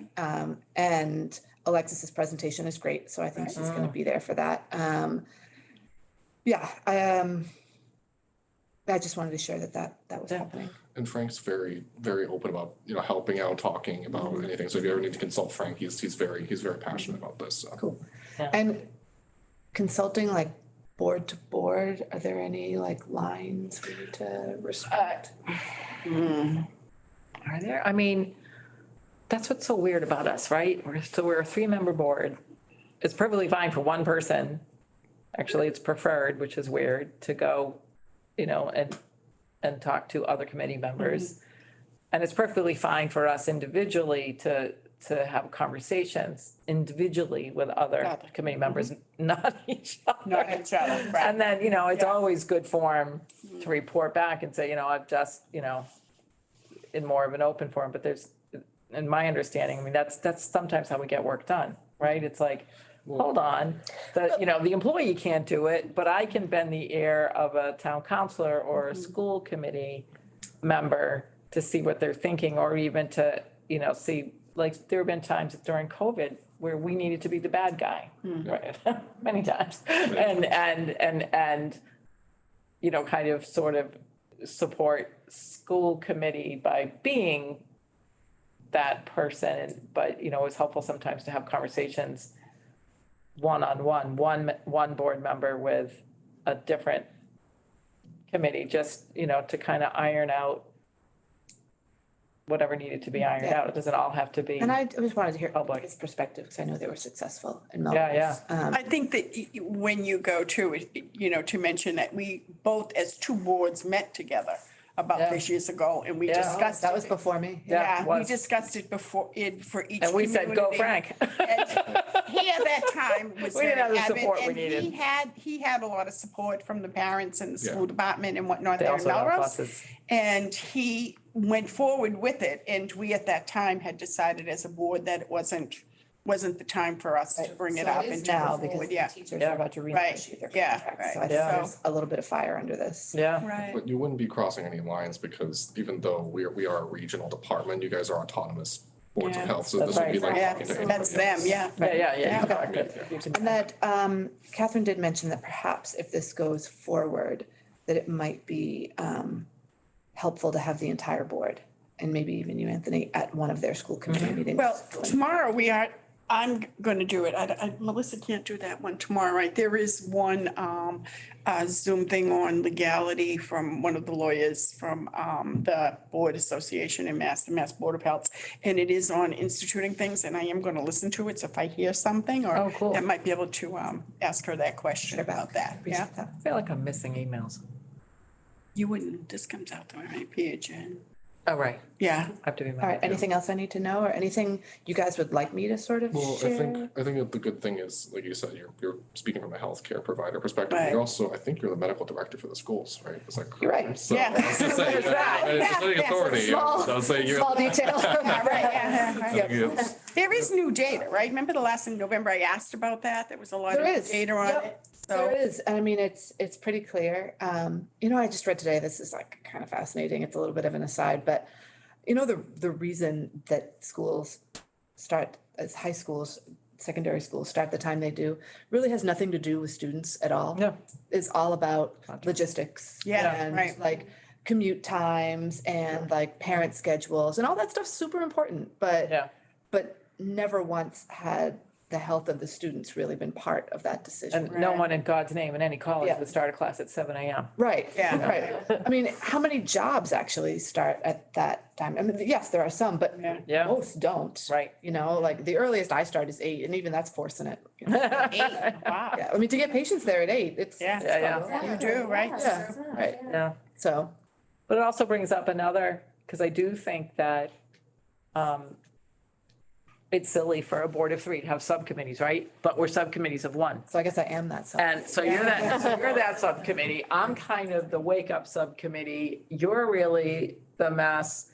And Alexis's presentation is great, so I think she's gonna be there for that. Yeah, I just wanted to share that was happening. And Frank's very, very open about, you know, helping out, talking about anything. So if you ever need to consult Frank, he's very passionate about this, so. Cool. Yeah. And consulting like board to board, are there any like lines we need to respect? Are there? I mean, that's what's so weird about us, right? We're a 3-member board. It's perfectly fine for one person. Actually, it's preferred, which is weird, to go, you know, and talk to other committee members. And it's perfectly fine for us individually to have conversations individually with other committee members, not each other. Not each other, right. And then, you know, it's always good form to report back and say, you know, I've just, you know, in more of an open forum, but there's, in my understanding, I mean, that's sometimes how we get work done, right? It's like, hold on, you know, the employee can't do it, but I can bend the ear of a town councilor or a school committee member to see what they're thinking, or even to, you know, see, like, there have been times during COVID where we needed to be the bad guy, right? Many times. And, you know, kind of sort of support school committee by being that person. But, you know, it's helpful sometimes to have conversations one-on-one, one board member with a different committee, just, you know, to kind of iron out whatever needed to be ironed out. It doesn't all have to be. And I just wanted to hear Public. his perspective, because I know they were successful in Yeah, Melrose. I think that when you go to, you know, to mention that we both as two boards met together about Yeah. this years ago, and we Yeah. discussed That was it. before me. Yeah, it Yeah, we was. discussed it before, for each And we said, go community. Frank. And he at that time was We didn't have very the avid, support we and needed. he had a lot of support from the parents and the Yeah. school department and whatnot They there in also have Melrose. buses. And he went forward with it, and we at that time had decided as a board that it wasn't the time for us to bring it So up is and to now, go because forward, the yeah. teachers Yeah. are about to Right, renegotiate their yeah, contracts, so I right. think Yeah. there's a little bit of fire under this. Yeah. Right. But you wouldn't be crossing any lines, because even though we are a regional department, you guys are autonomous boards of Yeah. health, so That's this would be right. like Yeah, talking to that's anybody them, else. yeah. Yeah. Okay. You can- And that, Catherine did mention that perhaps if this goes forward, that it might be helpful to have the entire board, and maybe even you, Anthony, at one of their school committee meetings. Well, tomorrow I'm gonna do it. Melissa can't do that one tomorrow, right? There is one, Zoom thing on legality from one of the lawyers from, the Board Association in the Mass Board of Health. And it is on instituting things, and I am gonna listen to it, so if I hear something, or Oh, cool. I might be able to, ask her that question about that, yeah? Appreciate that. I feel like I'm missing emails. You wouldn't, this comes out the right page, and, Oh, right. yeah. I have to be. All right, anything else I need to know, or anything you guys would like me to sort of Well, share? I think that the good thing is, like you said, you're speaking from a healthcare provider perspective. Right. You're also, I think you're the medical director for the schools, right? Is that correct? You're right. So, Yeah. I was gonna say, There's that. it's letting authority. Small- So I'll say you're. Small detail. Right, yeah, I think it's- There is new data, right? Remember the last in November I asked about that? There was a lot There of is. data on Yep. it. There So, is, and I mean, it's pretty clear. You know, I just read today, this is like kind of fascinating. It's a little bit of an aside, but you know, the reason that schools start, as high schools, secondary schools start the time they do, really has nothing to do with students at all. Yeah. It's all about logistics. Yeah, and right. like commute times and like parent schedules and all that stuff's super important, Yeah. but never once had the health of the students really been part of that decision. And no one in God's name in any college Yeah. would start a class at 7 AM. Right, Yeah. right. I mean, how many jobs actually start at that time? I mean, yes, there are some, but Yeah. most don't. Right. You know, like the earliest I start is 8, and even that's forcing it. You know? Wow. Yeah, I mean, to get patients there at 8, it's. Yeah. Yeah, You do, right? Yeah, right. Yeah. So, But it also brings up another, because I do think that it's silly for a board of 3 to have subcommittees, right? But we're subcommittees of 1. so I guess I am that. And so you're that subcommittee. I'm kind of the wake up subcommittee. You're really the mass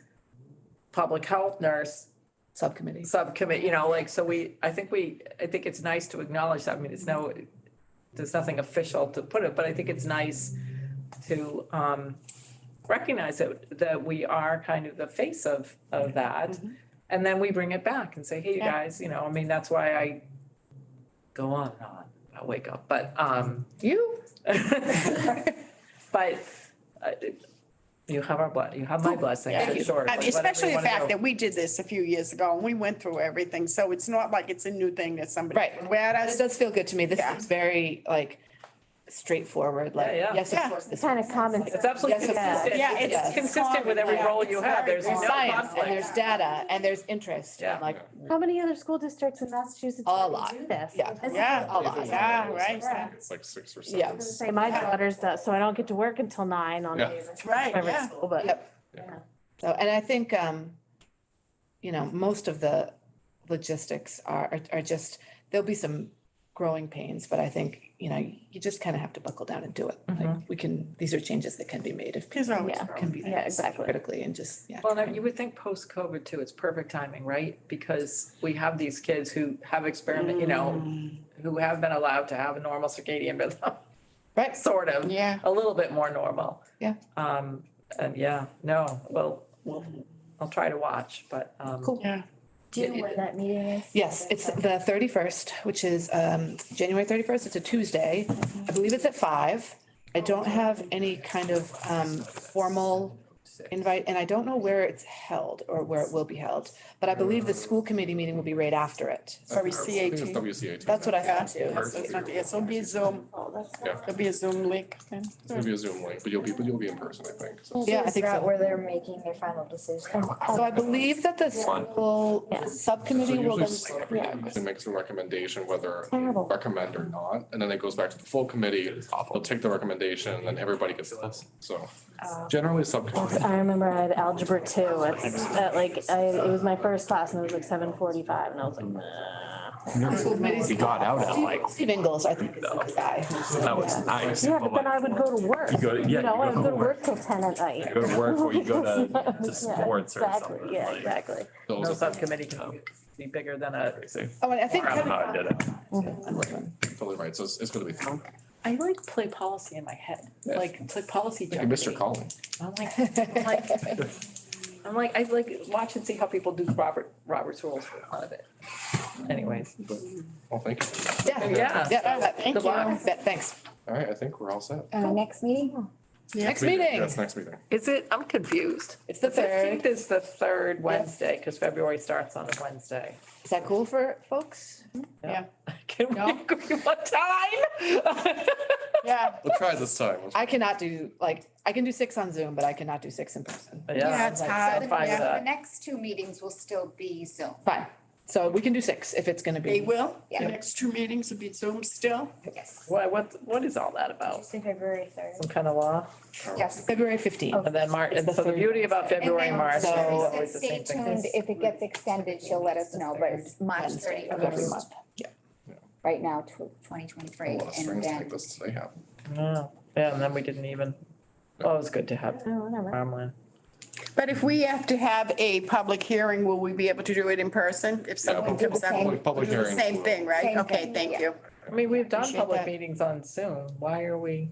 public health nurse Subcommittee. subcommittee, like, so I think it's nice to acknowledge that. I mean, there's nothing official to put it, but I think it's nice to recognize that we are kind of the face of that. And then we bring it back and say, hey, you guys, I mean, that's why I go on and on about wake up, but, You? but you have our you have my blessing, Yeah. for sure. I mean, whatever especially you the wanna fact do. that we did this a few years ago and we went through everything, so it's not like it's a new thing that somebody. Right. threw at It us. does feel good to me. This Yeah. is very like straightforward, like, Yeah. yes, of Yeah. course, this. Kind of common. It's absolutely Yes, of course. consistent. Yeah, it's- It's consistent with every yeah, role you it's have. very There's no There's science and conflict. there's data and there's interest Yeah. and like, How many other school districts in Massachusetts A already lot. do this? Yeah. This is Yeah. a lot. Yeah, right. It's like 6 or 7. Yeah. Say my daughter's does, so I don't get to work until 9 on Yeah. days. I teach Right, private yeah. school, but. Yep. So, and I think, most of the logistics are just, there'll be some growing pains, but I think, you just kind of have to buckle down and do it. Like these are changes that can be made if There's always Yeah. can be Yeah, exactly. critically and just, yeah. Well, and you would think post-COVID too, it's perfect timing, right? Because we have these kids who have who have been allowed to have a normal circadian rhythm, Right. sort of. Yeah. A little bit more normal. Yeah. And I'll try to watch, but, Cool. Yeah. Do you know when that meeting is? Yes, it's the 31st, which is January 31st. It's a Tuesday. I believe it's at 5. I don't have any kind of formal invite, and I don't know where it's held or where it will be held. But I believe the school committee meeting will be right after it. Sorry, I think it's CAT. WCAT. That's what I Yeah, thought too. yes, it's not, yes, it'll be Zoom. Yeah. It'll be a Zoom link. then. It's gonna be a Zoom link, but you'll be in person, I think. So Yeah, I Is think that so. where they're making their final decision? So I believe that the school subcommittee will usually then. they make some recommendation whether they Terrible. recommend or not, and then it goes back to the full committee. They'll take the recommendation, and then everybody gets this. So generally subcommittee. I remember I had algebra 2, it was my first class and it was like 7:45 and I was like, nah. He got out at like, Steve Ingles, I think, is the guy. that was nice. Yeah, but then I would go to work. You go to- yeah, you I go would to go to work. work till 10 at night. You go to work or you go to Yeah, sports or exactly, something. Yeah, like- exactly. no subcommittee can be bigger than a. Crazy. Oh, and I think. I don't know how I did it. I'm looking. Totally right. So it's gonna be. I like play policy in my head, like play policy. Thank you, Mr. Jeopardy. Collin. I like watch and see how people do Robert's rules for the fun of it. Anyways, Well, thank you. yeah. Yeah, Thank Good luck. thanks. All right, I think we're all set. Next meeting? Next meeting. That's next meeting. Is it, I'm confused. It's the 3rd. 15th is the third Wednesday, because February starts on a Wednesday. Is that cool for folks? Yeah. Can we, what time? Yeah. We'll try this time. I cannot do, I can do 6 on Zoom, but I cannot do 6 in person. Yeah, it's like, hard. I'm fine with Yeah. The that. next 2 meetings will still be Zoom. Fine. So we can do 6 if it's gonna be. They will. Yeah. The next 2 meetings will be Zoom still. Yes. What is all that about? Say February 3rd. Some kind of law? Yes. February 15th. And then March, It's the so the third beauty about February and March is So- always the Stay same thing. tuned. If it gets extended, she'll let us know, but it's March Wednesday of every 31st month. Yeah. right now, 2023. A lot of And strings then like this they have. Yeah, and then we didn't even, well, it was good to have Oh, whatever. farmland. But if we have to have a public hearing, will we be able to do it in person? If someone public- comes up? public We'll do the hearing. Same thing, right? Same Okay, thing, thank yeah. you. I mean, we've done Appreciate public that. meetings on Zoom. Why are we?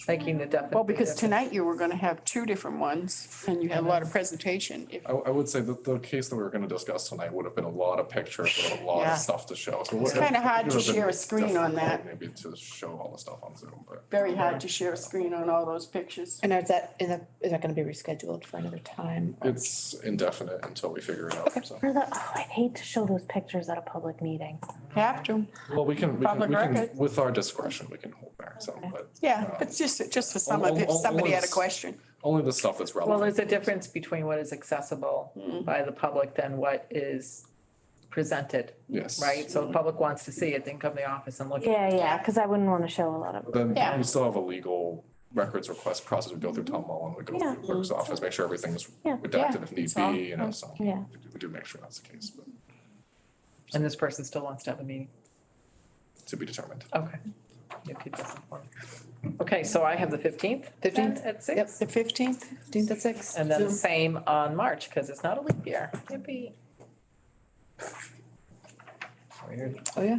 making the definite. Well, because tonight you were gonna have two different ones and you had a lot of presentation. If- I would say that the case that we were gonna discuss tonight would have been a lot of pictures, with a lot Yeah. of stuff to show. So It's kinda hard to it would have been share a screen on that. Maybe to show all the stuff on Zoom, but. Very hard to share a screen on all those pictures. And is that gonna be rescheduled for another time? It's indefinite until we figure it out, so. For the, oh, I'd hate to show those pictures at a public meeting. Have to. Well, Public record. with our discretion, we can hold back some, but. Yeah, it's just for some of it, if somebody had a question. Only the stuff that's Well, relevant. there's a difference between what is accessible by the public than what is presented, Yes. right? So the public wants to see it, then come to the office and look. Yeah, cause I wouldn't wanna show a lot of. But then Yeah. we still have a legal records request process. We go through town hall and we go through clerk's office, make sure everything's Yeah. redacted if need So, be, you know, so. Yeah. We do make sure that's the case, but And this person still wants to have a meeting. to be determined. Okay. You keep this informed. Okay, so I have the 15th. 15th? At 6. Yep. The 15th? 15th at 6. And then the same on March, because it's not a leap year. Yippee. Weird. Oh, yeah.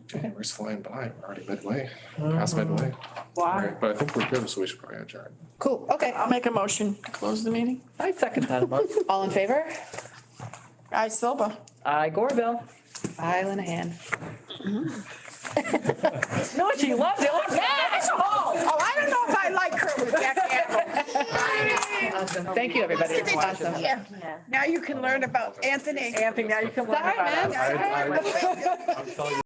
January's flying by, we're already midway, past midway. Wow. Right, but I think we're good, so we should probably adjourn. Cool, okay. I'll make a motion to close the meeting. I second that motion. All in favor? Aye, Silva. Aye, Gorville. Aye, Linehan. No, she loves it. Look, alcohol. Oh, I don't know if I like her with that camera. Awesome. Thank you, everybody. Nice to meet you. Awesome. Yeah. Now you can learn about Anthony. Anthony, now you can learn Sorry, about man. us. I'll tell you